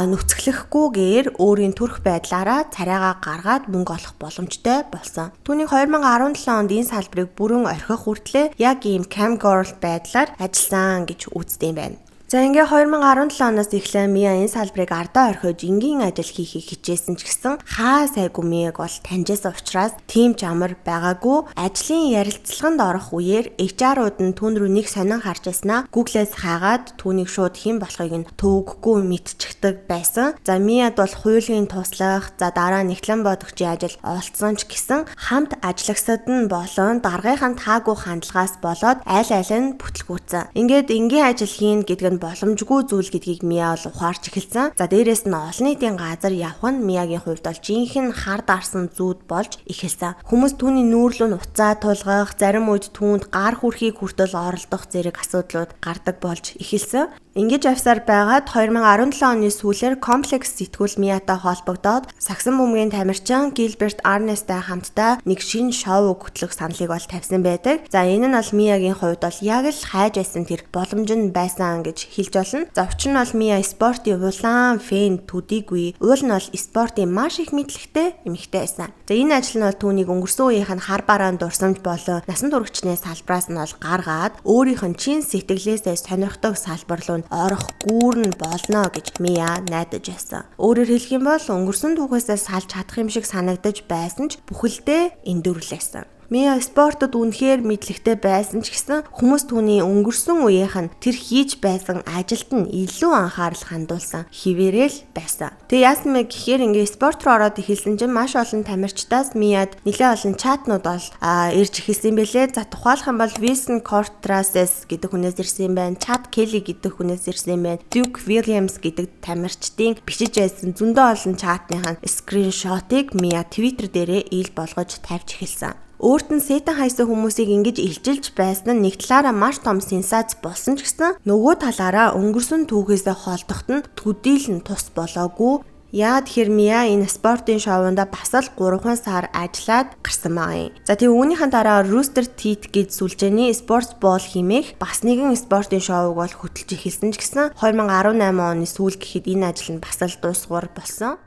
нүцгэлэхгүйгээр өөрийн төрх байдлаараа царайгаа гаргаад мөнгө олох боломжтой болсон. Түүний 2017 онд энэ салбарыг бүрэн орхих хүртлээр яг ийм Cam Girl байдлаар ажилласан гэж үздэг юм байна. За ингээ 2017 оноос эхлээ Мия энэ салбарыг ардаа орхиж энгийн ажил хийхийг хичээсэн ч гэсэн хаа сайгүй Мияг бол таньжсэн учраас тийм ч амар байгаагүй. Ажлын ярилцлаганд орох үеэр HR-ууд нь түүн рүү нэг сонин харж яснаа Google-ээс хаагаад түүнийг шууд хэн болохыг нь төвөггүй мэдчихдэг байсан. За Мияд бол хуулийн туслах, за дараа нэгтлэн бодогчийн ажил олцсон ч гэсэн хамт ажиллагсад нь болон даргийнхаа таагүй хандлагаас болоод аль аль нь бүтлгүүцсэн. Ингээд энгийн ажил хийн гэдэг нь боломжгүй зүйл гэдгийг Мия бол ухаарч эхэлсэн. За дээрээс нь олон нийтийн газар явах нь Миягийн хувьд бол жинхэнэ хар дарсан зүуд болж эхэлсэн. Хүмүүс түүний нүүрлүү уцаа тулгах, зарим үед түүнд гар хүрхийг хүртэл оролдох зэрэг асуудлууд гардаг болж эхэлсэн. Ингэж явсаар байгаад 2017 оны сүүлээр комплекс сэтгүүл Миятай холбогдоод сагсан бөмбөгийн тамирчин Гилберт Арнестай хамтдаа нэг шинэ шоу хөтлөх саналыг бол тавьсан байдаг. За энэ нь бол Миягийн хувьд бол яг л хайж байсан тэр боломж нь байсан гэж хэлж болно. За учир нь бол Мия спортын улаан фэн төдийгүй уул нь бол спортын маш их мэдлэгтэй эмэгтэй байсан. За энэ ажил нь бол түүнийг өнгөрсөн үеийнх нь хар бараан дурсамж болон насан туршидчны салбараас нь бол гаргаад өөрийнх нь чин сэтгэлээсээ сонирхдог салбар руу орох гүүрэн болно гэж Мия найдаж байсан. Өөрөөр хэлэх юм бол өнгөрсөн түүхээсээ салж чадах юм шиг санагдаж байсан ч бүхэлдээ эндүрлээсэн. Мия спортод үнэхээр мэдлэгтэй байсан ч гэсэн хүмүүс түүний өнгөрсөн үеийнх нь тэр хийж байсан ажилд нь илүү анхаарал хандуулсан хിവэрэл байсан. Тэгээ яасан мэ гэхээр ингээ спорт руу ороод эхэлсэн чинь маш олон тамирчдаас Мияд нэлээд олон чатнууд бол ирж эхэлсэн бэлээ. За тухайлах юм бол Wilson Contreras гэдэг хүнээс ирсэн байна. Chad Kelly гэдэг хүнээс ирсэн байна. Duke Williams гэдэг тамирчдын бичиж байсан зөндөө олон чатныхаа скриншотыг Мия Twitter дээрээ ил болгож тавьж эхэлсэн. Өөрт нь сэтэн хайсан хүмүүсийг ингэж илчилж байсан нь нэг талаараа маш том сенсац болсон ч гэсэн нөгөө талаараа өнгөрсөн түүхээсээ холдоход нь төдийлөн тус болоогүй. Яа тэгэхээр Мия энэ спортын шоунд бас л 3 сар ажиллаад гарсан байгаа юм. За тэгээ үүнийхэн дараа Rooster Teeth гэж сүлжээний Sportsball хэмээх бас нэгэн спортын шоуг бол хөтлж эхэлсэн ч гэсэн 2018 оны сүүл гэхэд энэ ажил нь бас л дуусгуур болсон.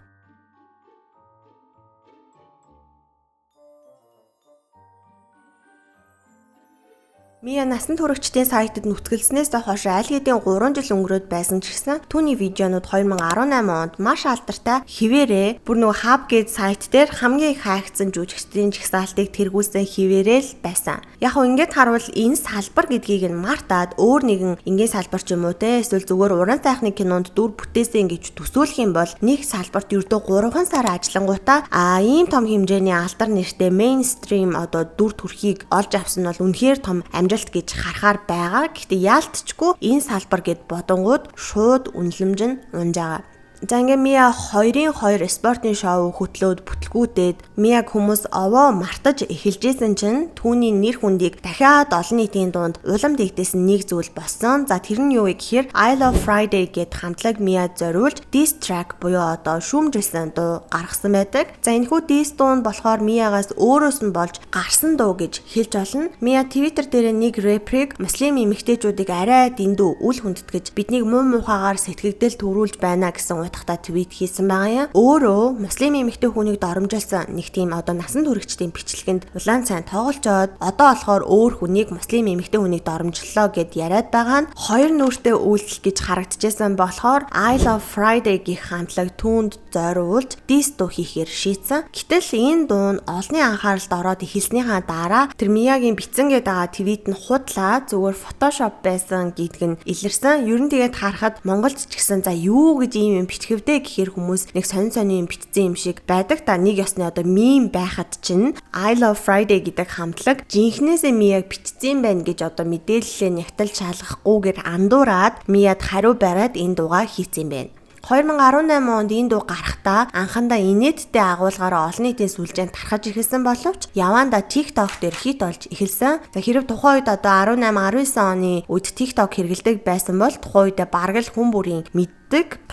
Мия насан туршидчдын сайтад нүтгэлснээс хойш аль хэдийн 3 жил өнгөрөөд байсан ч гэсэн түүний видеонууд 2018 онд маш алдартай хിവэрээ бүр нөгөө хаб гээд сайт дээр хамгийн их хайгдсан жүжигчдийн жагсаалтыг тэргүүлсэн хിവэрэл байсан. Яг нь ингээд харвал энэ салбар гэдгийг нь мартаад өөр нэгэн энгийн салбар ч юм уу те эсвэл зүгээр уран сайхны кинонд дүр бүтээсэн гэж төсөөлөх юм бол нэг салбарт ердөө 3 сар ажиллангуудаа ийм том хэмжээний алдар нэртэй мейнстрим одоо дүр төрхийг олж авсан нь бол үнэхээр том амжилт гэж харахаар байгаа. Гэхдээ яалтчгүй энэ салбар гэд бодонгууд шууд үнэлэмж нь унж байгаа. За ингээ Мия 2-2 спортын шоу хөтлөөд бүтлгүүтээд Мияг хүмүүс овоо мартаж эхэлжсэн чинь түүний нэр хүндийг дахиад олон нийтийн дунд улам дэгдээсэн нэг зүйл болсон. За тэр нь юу вэ гэхээр I Love Friday гэд хамтлаг Мияд зориулж diss track буюу одоо шүүмжилсэн дуу гаргасан байдаг. За энэхүү diss дуу нь болохоор Миягаас өөрөөс нь болж гарсан дуу гэж хэлж олно. Мия Twitter дээр нэг рэперийг муслим эмэгтэйчүүдийг арай дэндүү үл хүндэтгэж биднийг муу муухагаар сэтгэгдэл төрүүлж байна гэсэн утгатай твит хийсэн байгаа юм. Өөрөө муслим эмэгтэй хүнийг доромжилсан нэг тийм одоо насан туршидчдын бичлэгэнд улаан цайн тоглолцоод одоо болохоор өөр хүнийг муслим эмэгтэй хүнийг доромжлоо гэд яриад байгаа нь хоёр нүртэй үйлдэл гэж харагдчихсан болохоор I Love Friday гэх хамтлаг түүнд зориулж diss дуу хийхээр шийдсэн. Гэтэл энэ дуу нь олонний анхааралд ороод эхэлснийхаа дараа тэр Миягийн бичсэн гээд байгаа твит нь худлаа зүгээр Photoshop байсан гэдг нь илэрсэн. Ер нь тэгээд харахад Монголд ч гэсэн за юу гэж ийм юм бичгэвдэ гэхээр хүмүүс нэг сонин юм бичсэн юм шиг байдаг. Та нэг ёсны одоо мим байхад чинь I Love Friday гэдэг хамтлаг жинхнээсээ Мияг бичсэн байна гэж одоо мэдээлэлээ нягтлж шалгахгүйгээр андуураад Мияд хариу бариад энэ дуугаа хийсэн байна. 2018 онд энэ дуу гарахдаа анхандаа инээдтэй агуулгаараа олон нийтийн сүлжээнд тархаж ирсэн боловч яваанда TikTok дээр хит болж эхэлсэн. За хэрэв тухайн үед одоо 18-19 оны үед TikTok хэрэглэдэг байсан бол тухайн үед бараг л хүн бүрийн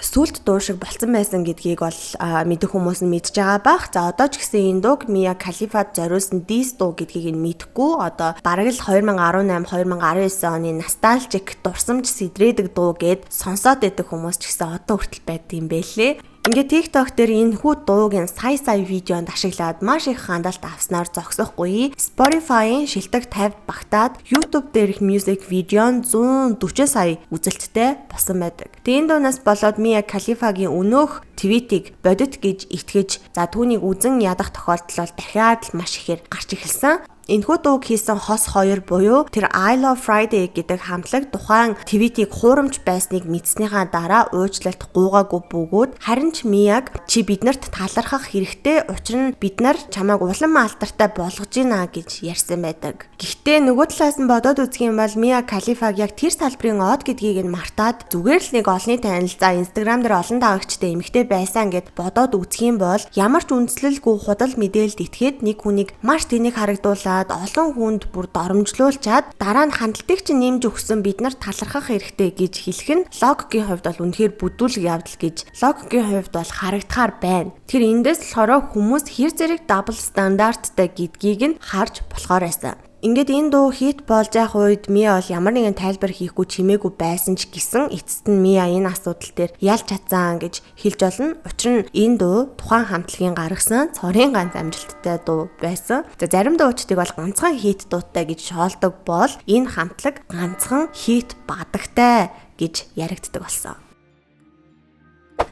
сүлт дуу шиг болцсон байсан гэдгийг бол мэдэх хүмүүс нь мэдж байгаа бах. За одоо ч гэсэн энэ дууг Mia Khalifa зориулсан diss дуу гэдгийг нь мэдэхгүй. Одоо бараг л 2018-2019 оны nostalgic дурсамж сэдрээдэг дуу гэд сонсоод байдаг хүмүүс ч гэсэн одоо хүртэл байдаг юм байлээ. Ингээд TikTok дээр энэ хүү дуугийн сая видеонд ашиглаад маш их хандлт авснаар зогсохгүй. Spotify-ын шилдэг 50 багтаад YouTube дээрх music видео нь 140 сая үзэлттэй болсон байдаг. Тэгээд энэ дуунаас болоод Mia Khalifa-гийн өнөөх твитийг бодит гэж итгэж за түүнийг үзэн ядах тохиолдол бол дахиад л маш ихээр гарч эхэлсэн. Энэхүү дууг хийсэн хос хоёр буюу тэр I Love Friday гэдэг хамтлаг тухайн твитийг хуурамч байсныг мэдснийхаа дараа уучлалт гуугаагүй бөгөөд харин ч Мияг чи биднэрт талархах хэрэгтэй, учир нь бид нар чамайг улам алдартай болгож гинэ гэж ярьсан байдаг. Гэхдээ нөгөө талаас нь бодоод үзэх юм бол Mia Khalifa яг тэр салбарын од гэдгийг нь мартаад зүгээр л нэг олонний танилцаа Instagram дээр олон дагагчтай эмэгтэй байсан гэд бодоод үзэх юм бол ямар ч үндслэлгүй худал мэдээлэлд итгээд нэг хүнийг маш тэнэг харагдуулаад олон хүнд бүр доромжлуулчаад дараа нь хандлтыг чинь нэмж өгсөн бид нар талархах хэрэгтэй гэж хэлэх нь логикийн хувьд бол үнэхээр бүдүүлэг явдал гэж логикийн хувьд бол харагдахаар байна. Тэр эндээс болохоор хүмүүс хэр зэрэг дабл стандарттай гэдгийг нь харж болохоор байсан. Ингээд энэ дуу хит болж явах үед Мия бол ямар нэгэн тайлбар хийхгүй чимээгүй байсан ч гэсэн эцэст нь Мия энэ асуудал дээр ялж чадсан гэж хэлж болно. Учир нь энэ дуу тухайн хамтлагийн гаргасан цорын ганц амжилттай дуу байсан. За зарим дуучдыг бол ганцхан хит дуутай гэж шоолдог бол энэ хамтлаг ганцхан хит бадагтай гэж яригддаг болсон.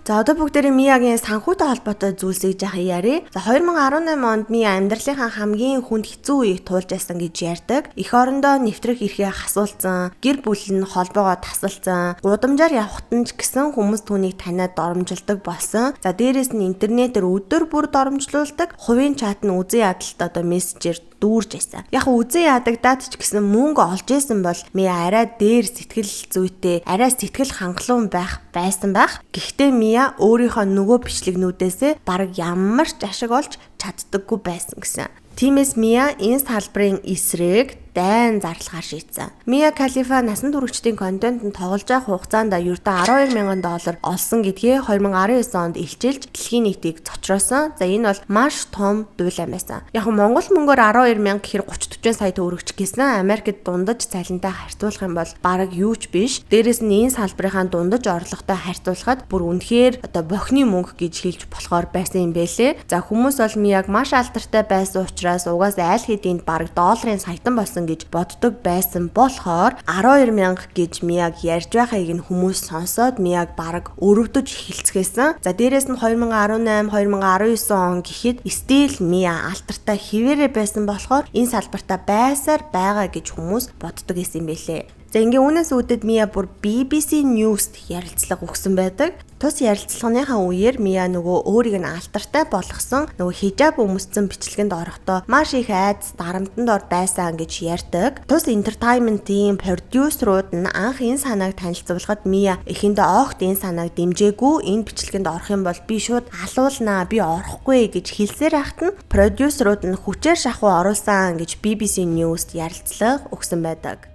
За одоо бүгдээрээ Миягийн санхүүтэй холбоотой зүйлсийг жаахан яриа. За 2018 онд Мия амьдралынхаа хамгийн хүнд хэцүү үеийг туулж байсан гэж ярьдаг. Эх орондоо нэвтрэх эрхээ хасуулсан, гэр бүл нь холбоогоо тасалсан, гудамжаар явхад нь ч гэсэн хүмүүс түүнийг таниад доромжилдог болсон. За дээрэс нь интернетээр өдөр бүр доромжлуулдаг, хувийн чат нь үзэн ядалт одоо мессежээр дүүрж байсан. Яг үзэн ядагдаад ч гэсэн мөнгө олж исэн бол Мия арай дээр сэтгэл зүйтэй, арай сэтгэл хангалуун байсан байх. Гэхдээ Мия өөрийнхөө нөгөө бичлэгнүүдээсээ бараг ямар ч ашиг олж чаддаггүй байсан гэсэн. Тиймээс Мия энэ салбарын эсрэг дайн зарлахаар шийдсэн. Мия Халифа насан туршидтын контентэнд тоглож байх хугацаанд ердөө $12,000 олсон гэдгээ 2019 онд илчилж дэлхийн нийтийг цочроосон. За энэ бол маш том дуулаан байсан. Яг нь Монгол мөнгөөр 12,000 гэхэр 30-40 сая төгрөгч гэсэн Америкт дундаж цалинтай харьцуулах юм бол бараг юу ч биш. Дээрээс нь энэ салбарынхаа дундаж орлоготой харьцуулахад бүр үнэхээр одоо бохны мөнгө гэж хэлж болохоор байсан юм бэлээ. За хүмүүс бол Мияг маш алдартай байсан учраас угаасаа аль хэдийн бараг $1 саятан болсон гэж боддог байсан болохоор 12,000 гэж Мияг ярьж байгааг нь хүмүүс сонсоод Мияг бараг өрөвдөж эхэлцгээсэн. За дээрээс нь 2018, 2019 он гэхэд стил Мия алдартай хിവэрэ байсан болохоор энэ салбартаа байсаар байгаа гэж хүмүүс боддог гэсэн юм бэлээ. За ингээ үүнээс үүдээд Мия бүр BBC News-т ярилцлага өгсөн байдаг. Тус ярилцлагынхаа үеэр Мия нөгөө өөрийг нь алдартай болгосон нөгөө хижаб өмссөн бичлэгэнд орохдоо маш их айдас дарамтанд ор байсан гэж ярьдаг. Тус entertainment-ийн продюсерууд нь анх энэ санааг танилцуулахад Мия эхэндээ огт энэ санааг дэмжээгүй, энэ бичлэгэнд орох юм бол би шууд алуулнаа, би орохгүй гэж хэлсээр ахт нь продюсерууд нь хүчээр шахуу оруулсан гэж BBC News-т ярилцлага өгсөн байдаг.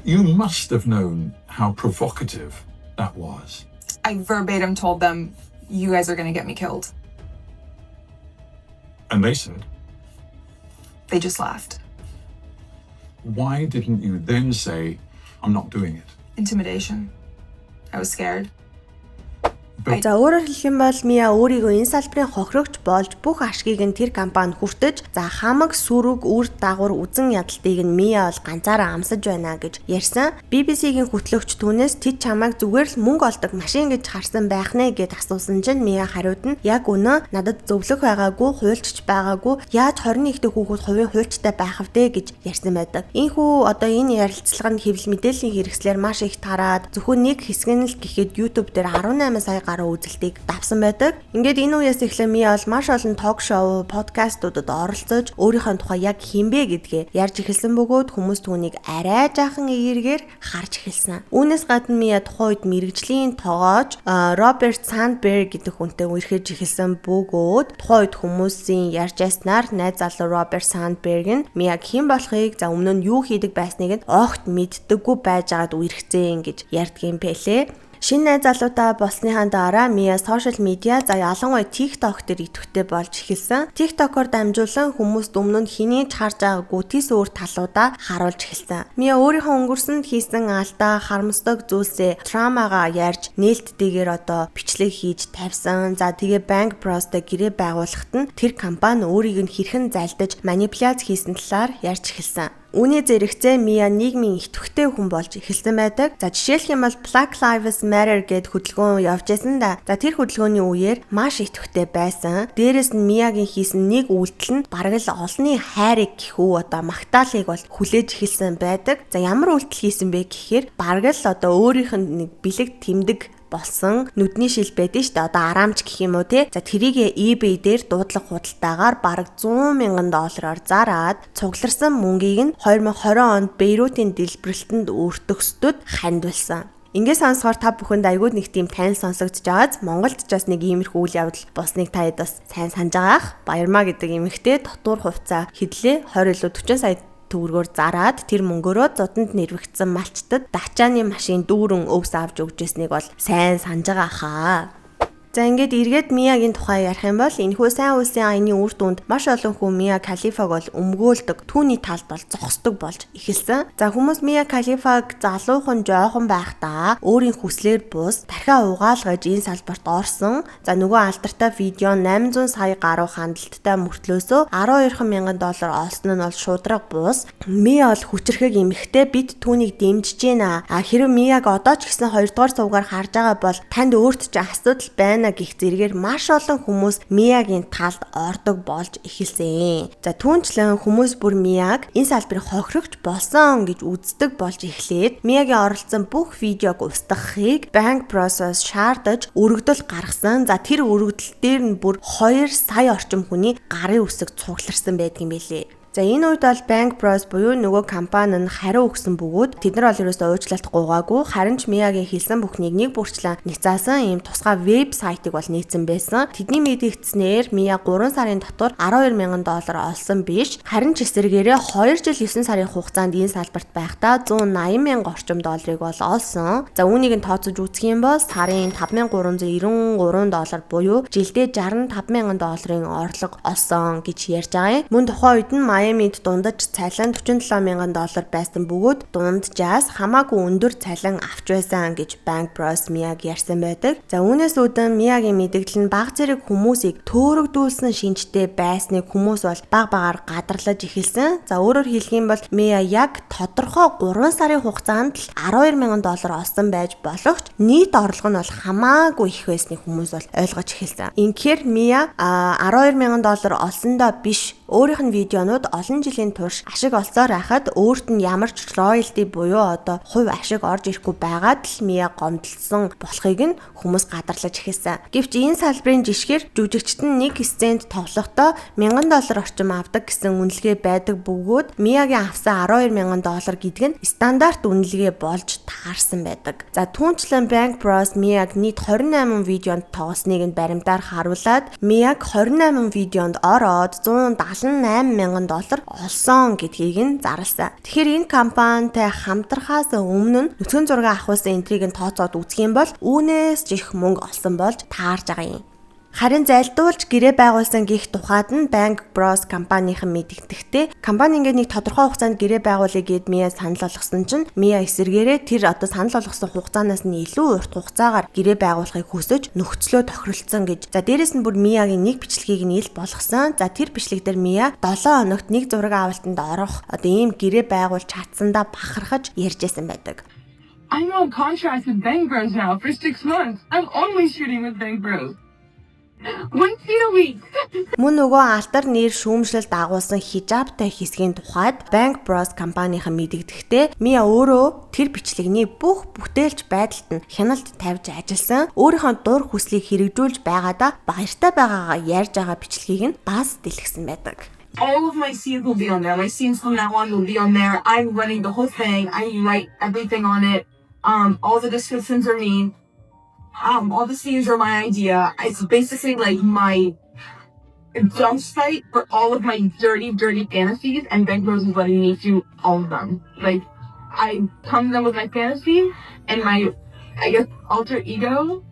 You must have known how provocative that was. I verbatim told them, you guys are going to get me killed. And they said, They just laughed. why didn't you then say, I'm not doing it? Intimidation. I was scared. За өөрөөр хэлэх юм бол Мия өөрийгөө энэ салбарын хохирогч болж бүх ашгийг нь тэр компанид хүртэж за хамаг сүрэг үр дагавар үзэн ядалтыг нь Мия бол ганцаараа амсаж байна гэж ярьсан. BBC-гийн хөтлөгч түүнээс тэд чамайг зүгээр л мөнгө олдог машин гэж харсан байх нэ гэд асуусан чинь Мия хариуд нь яг үнэ надад зөвлөх байгаагүй, хуульчч байгаагүй, яаж 21-р хүүхэд хувийн хуульчтай байх вэ гэж ярьсан байдаг. Ийхүү одоо энэ ярилцлаганд хэвлэл мэдээллийн хэрэгслэр маш их тараад зөвхөн нэг хэсэг нь л гэхэд YouTube дээр 18 сая үзэлтийг давсан байдаг. Ингээд энэ үеэс эхлээ Мия бол маш олон ток шоу, подкастуудад оролцож өөрийнхөө тухай яг хинбэ гэдгээ ярьж эхэлсэн бөгөөд хүмүүс түүнийг арай жаахан эергээр харж эхэлсэн. Үүнээс гадна Мия тухайн үед мэрэгжлийн тоогооч Роберт Сандберг гэдэг хүнтэй үерхэж эхэлсэн бөгөөд тухайн үед хүмүүсийн ярьж яснаар найз залуу Роберт Сандберг нь Мияг хэн болохыг за өмнө нь юу хийдэг байсныг нь огт мэддэггүй байж байгаад үерхцэн гэж ярьдаг юм бэлээ. Шинэ найз залуутай болсныхаа дараа Мия сошиал медиа за ялангуяа TikTok дээр идэвхтэй болж эхэлсэн. TikTok-оор дамжуулан хүмүүст өмнө нь хэний ч харж байгаагүй тис өөр талуудаа харуулж эхэлсэн. Мия өөрийнхөө өнгөрсөнд хийсэн алдаа, харамсдаг зүйлсээ травмагаа ярьж нээлттэйгээр одоо бичлэг хийж тавьсан. За тэгээ Bank Bros-тэй гэрээ байгуулахад нь тэр компани өөрийг нь хэрхэн залдаж манипуляц хийсэн талаар ярьж эхэлсэн. Үүний зэрэгцээ Мия нийгмийн идэвхтэй хүн болж эхэлсэн байдаг. За жишээлх юм бол Black Lives Matter гэд хөдөлгөөн явж байсан да. За тэр хөдөлгөөний үеэр маш идэвхтэй байсан. Дээрээс нь Миягийн хийсэн нэг үйлдэл нь бараг л олонний хайрыг гэхүү одоо магтаалыг бол хүлээж эхэлсэн байдаг. За ямар үйлдэл хийсэн бэ гэхээр бараг л одоо өөрийнх нь нэг бэлэг тэмдэг болсон нүдний шил байдаг шүү дээ. Одоо араамч гэх юм уу те. За тэрийг eBay дээр дуудлага худалдаагаар бараг $100,000 зараад цугларсан мөнгийг нь 2020 онд Бейрутын дэлбэрэлтэнд өртөгсдөд хандвалсан. Ингээд сонсохоор та бүхэнд айгууд нэг тийм танил сонсогдож байгааз Монголд ч бас нэг иймэрхүү үйл явдал болсныг та хэд бас сайн санаж байгаах. Баярмаа гэдэг эмэгтэй дотуур хувцас хэдлээ 20 илүү 40 сая төгрөгөөр зараад тэр мөнгөөрөө зодонд нэрвэгдсэн малчтад дачааны машин дүүрэн өвс авч өгч байсныг бол сайн санаж байгаа хаа. За ингээд эргээд Миягийн тухай ярих юм бол энэхүү сайн үйлсийн аяны үр дүнд маш олон хүн Мия Калифаг бол өмгөөлдөг, түүний талд бол зогсдог болж эхэлсэн. За хүмүүс Мия Калифаг залуухан жоохон байхдаа өөрийн хүслээр бус тархиа угаалгаж энэ салбарт орсон. За нөгөө алдартай видео 800 сая гаруй хандлттай мөртлөөсөө $12,000 олсон нь бол шудраг бус. Мия бол хүчрхэг эмэгтэй, бид түүнийг дэмжиж байна. Хэрэв Мияг одоо ч гэсэн 2 дугаар сувгаар харж байгаа бол танд өөрт ч асуудал байна гэх зэрэгээр маш олон хүмүүс Миягийн талд ордог болж эхэлсэн. За түүнчлэн хүмүүс бүр Мияг энэ салбарын хохирогч болсон гэж үздэг болж эхлээд Миягийн оролцсон бүх видеог устгахыг Bang Bros-оос шаардаж өргөдөл гаргасан. За тэр өргөдөл дээр нь бүр 2 сая орчим хүний гарын үсэг цугларсан байдгийн билээ. За энэ үед бол Bang Bros буюу нөгөө компани нь хариу өгсөн бөгөөд тэд нар бол ерөөсөө уучлалт гуйгаагүй, харин ч Миягийн хэлсэн бүхнийг нэг бүрчлэн няцаасан ийм тусгай веб сайтыг бол нээсэн байсан. Тэдний мэдгдснээр Мия 3 сарын дотор $12,000 олсон биш, харин ч эсрэгээрээ 2 жил 9 сарын хугацаанд энэ салбарт байхдаа $180,000 орчим долларыг бол олсон. За үүнийг нь тооцож үзэх юм бол сарын $5,393 буюу жилдээ $65,000 орлого олсон гэж ярьж байгаа юм. Мөн тухайн үед нь Майамид дундаж цалин $47,000 байсан бөгөөд дунджаас хамаагүй өндөр цалин авч байсан гэж Bang Bros Мияг ярьсан байдаг. За үүнээс үүдэн Миягийн мэдээлэл нь баг зэрэг хүмүүсийг төөрөгдүүлсэн шинжтэй байсныг хүмүүс бол баг багаар гадарлаж эхэлсэн. За өөрөөр хэлэх юм бол Мия яг тодорхой 3 сарын хугацаанд л $12,000 олсон байж болохч нийт орлого нь бол хамаагүй их байсныг хүмүүс бол ойлгож эхэлсэн. Инхээр Мия $12,000 олсондоо биш, өөрийнх нь видеонууд олон жилийн турш ашиг олсоор байхад өөрт нь ямар ч royalty буюу одоо хувь ашиг орж ирэхгүй байгаад л Мия гомдлсон болохыг нь хүмүүс гадарлаж эхэлсэн. Гэвч энэ салбарын жишгээр жүжигчт нь нэг сценд тоглохдоо $1,000 орчим авдаг гэсэн үнэлгээ байдаг бөгөөд Миягийн авсан $12,000 гэдэг нь стандарт үнэлгээ болж таарсан байдаг. За түүнчлэн Bang Bros Мияг нийт 28 видеонд тоглосныг нь баримтаар харуулад Мияг 28 видеонд ороод $178,000 олсон гэдгийг нь зарласан. Тэгэхээр энэ компанитай хамтрахаас өмнө нь нүцгэн зураг авахсан энтриг нь тооцоод үзэх юм бол үүнээс ч их мөнгө олсон болж таарж байгаа юм. Харин залдуулж гэрээ байгуулсан гих тухайд нь Bang Bros компанийн мэдэгдэхтэй компани ингээд нэг тодорхой хугацаанд гэрээ байгуулъя гэд Мия санал болгосон чинь Мия эсэргээрээ тэр одоо санал болгосон хугацаанаас нь илүү урт хугацаагаар гэрээ байгуулахыг хүсэж нөхцлөө тохиролцсон гэж. За дээрэс нь бүр Миягийн нэг бичлэгийг нь ил болгосон. За тэр бичлэг дээр Мия 7 хоногт нэг зураг авалтанд орох одоо ийм гэрээ байгуулж чадсандаа бахархаж ярьжсэн байдаг. I'm on contract with Bang Bros now for 6 months. I'm only shooting with Bang Bros. One scene a week. Мөн нөгөө алдар нэр шүүмжлэлд агуулсан хижабтай хэсгийн тухайд Bang Bros компанийн мэдэгдэхтэй Мия өөрөө тэр бичлэгний бүх бүтээлч байдалд нь хяналт тавьж ажилласан. Өөрийнхөө дур хүслийг хэрэгжүүлж байгаадаа баяртай байгаагаа ярьж байгаа бичлэгийг нь бас дэлгэсэн байдаг. All of my scenes will be on there. My scenes from now on will be on there. I'm running the whole thing. I write everything on it. All the descriptions are me. All the scenes are my idea. It's basically like my jump site for all of my dirty fantasies, and Bang Bros is letting me do all of them. Like, I come to them with my fantasy and my, I guess, alter ego.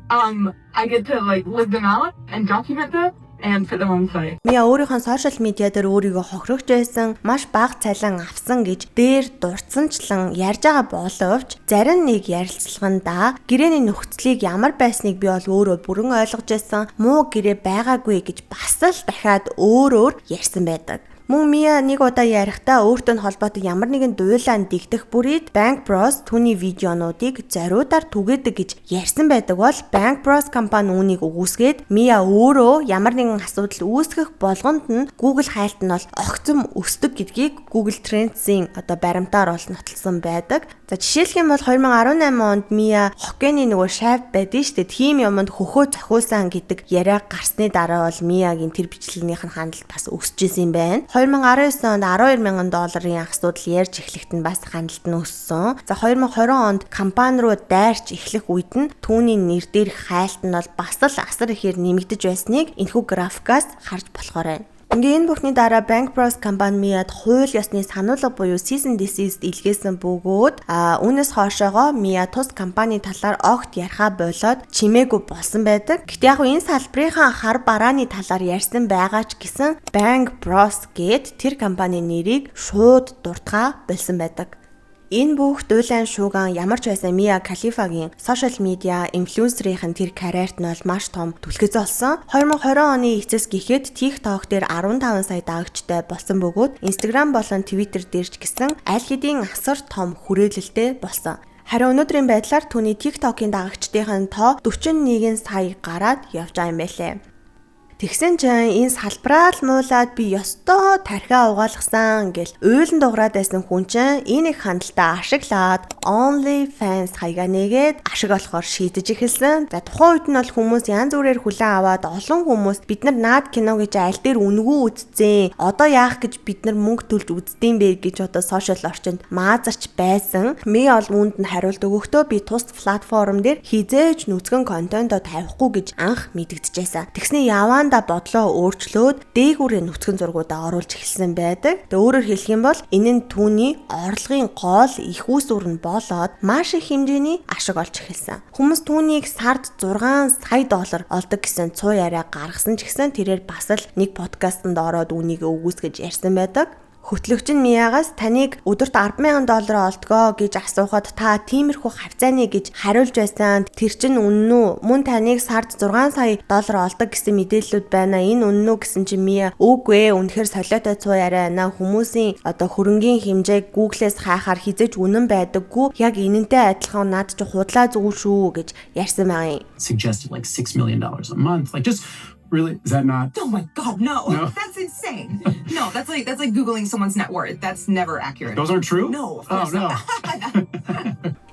I get to like live them out and document them. Мия өөрийнхөө сошиал медиа дээр өөрийгөө хохирогч байсан, маш бага цалин авсан гэж дээр дурдсанчлан ярьж байгаа боловч зарим нэг ярилцлаганда гэрээний нөхцөлийг ямар байсныг би бол өөрөө бүрэн ойлгож байсан, муу гэрээ байгаагүй гэж бас л дахиад өөрөөр ярьсан байдаг. Мөн Мия нэг удаа ярихдаа өөртөө холбоотой ямар нэгэн дуйлаанд дэгдэх бүрийд Bang Bros түүний видеонуудыг зориудаар түгээдэг гэж ярьсан байдаг бол Bang Bros компани үүнийг үгүйсгээд Мия өөрөө ямар нэгэн асуудал үүсгэх болгонд нь Google хайлт нь бол огцом өсдөг гэдгийг Google Trends-ийн одоо баримтаар бол нотолсон байдаг. За жишээлх юм бол 2018 онд Мия хоккейний нөгөө шав байдсан шүү дээ. Тим юмд хөхөө зохиулсан гэдэг яриа гарсны дараа бол Миягийн тэр бичлэгнийх нь хандлт бас өсөж исэн байна. 2019 онд $12,000 асуудал ярьж эхлэхэд нь бас хандлт нь өссөн. За 2020 онд компани руу дайрч эхлэх үед нь түүний нэр дээрх хайлт нь бол бас л асар ихээр нэмэгдэж байсныг энэхүү графикаас харж болохоор байна. Ингээ энэ бүхний дараа Bank Bros компани Мияд хууль ёсны сануулга буюу cease and desist илгээсэн бөгөөд үүнээс хойшоогоо Мия тус компани талаар огт ярихаа болоод чимээгүй болсон байдаг. Гэхдээ яг энэ салбарынхаа хар барааны талаар ярьсан байгаа ч гэсэн Bank Bros гэд тэр компани нэрийг шууд дуртахаа болсон байдаг. Энэ бүх дуулайн шууган ямар ч байсан Мия Калифагийн сошиал медиа инфлюенсерийн тэр карьерт нь бол маш том түлхэц олсон. 2020 оны эцэс гэхэд TikTok дээр 15 сая дагагчтай болсон бөгөөд Instagram болон Twitter дээр ч гэсэн аль хэдийн асар том хүрээлэлтэй болсон. Харин өнөөдрийн байдлаар түүний TikTok-ийн дагагчдын тоо 41 сая гараад явж байгаа юм байлээ. Тэгсэн чинь энэ салбараа л муулаад би ёстой тархиа угаалгасан гэл уйлан дуграад байсан хүн чинь энийг хандлтаа ашиглаад OnlyFans хаягаа нэгээд ашиг олохоор шийдэж эхэлсэн. За тухайн үед нь бол хүмүүс янз бүрээр хүлээн аваад олон хүмүүс бид нар наад кино гэж аль дээр үнгүү үзсэн. Одоо яах гэж бид нар мөнгө төлж үздэм бэ гэж одоо сошиал орчинд маазарч байсан. Би бол үүнд нь хариулт өгөхдөө би тус платформ дээр хизээж нүцгэн контентоо тавихгүй гэж анх мэдэгдэжсэн. Тэгсний яваан бодлоо өөрчлөөд дээгүүрээ нүцгэн зургуудаа оруулж эхэлсэн байдаг. Тэгээ өөрөөр хэлэх юм бол энэ нь түүний орлогын гол их үүсвэр нь болоод маш их хэмжээний ашиг олж эхэлсэн. Хүмүүс түүнийг сард 6 сая доллар олдог гэсэн цуу яриа гаргасан ч гэсэн тэрээр бас л нэг подкастт ороод үнийг өгөөсгөж ярьсан байдаг. Хөтлөгч нь Миягаас таныг өдөрт 10,000 доллар олдгоо гэж асуухад та тиймэрхүү хавцааны гэж хариулж байсан. Тэр чинь үнэн үү? Мөн таныг сард 6 сая доллар олдог гэсэн мэдээллүүд байна. Энэ үнэн үү гэсэн чинь Мия үгүй ээ, үнэхээр солиотой цуу яриа байна. Хүмүүсийн одоо хөрөнгийн хэмжээг Google-с хайхаар хизэж үнэн байдаггүй. Яг энэнтэй адилхан над чи худлаа зүг шүү гэж ярьсан байгаа юм. Suggested like $6 million a month. Like just really, is that not? Oh my God, no. That's insane. No, that's like Googling someone's net worth. That's never accurate. Those aren't true? No, of course not.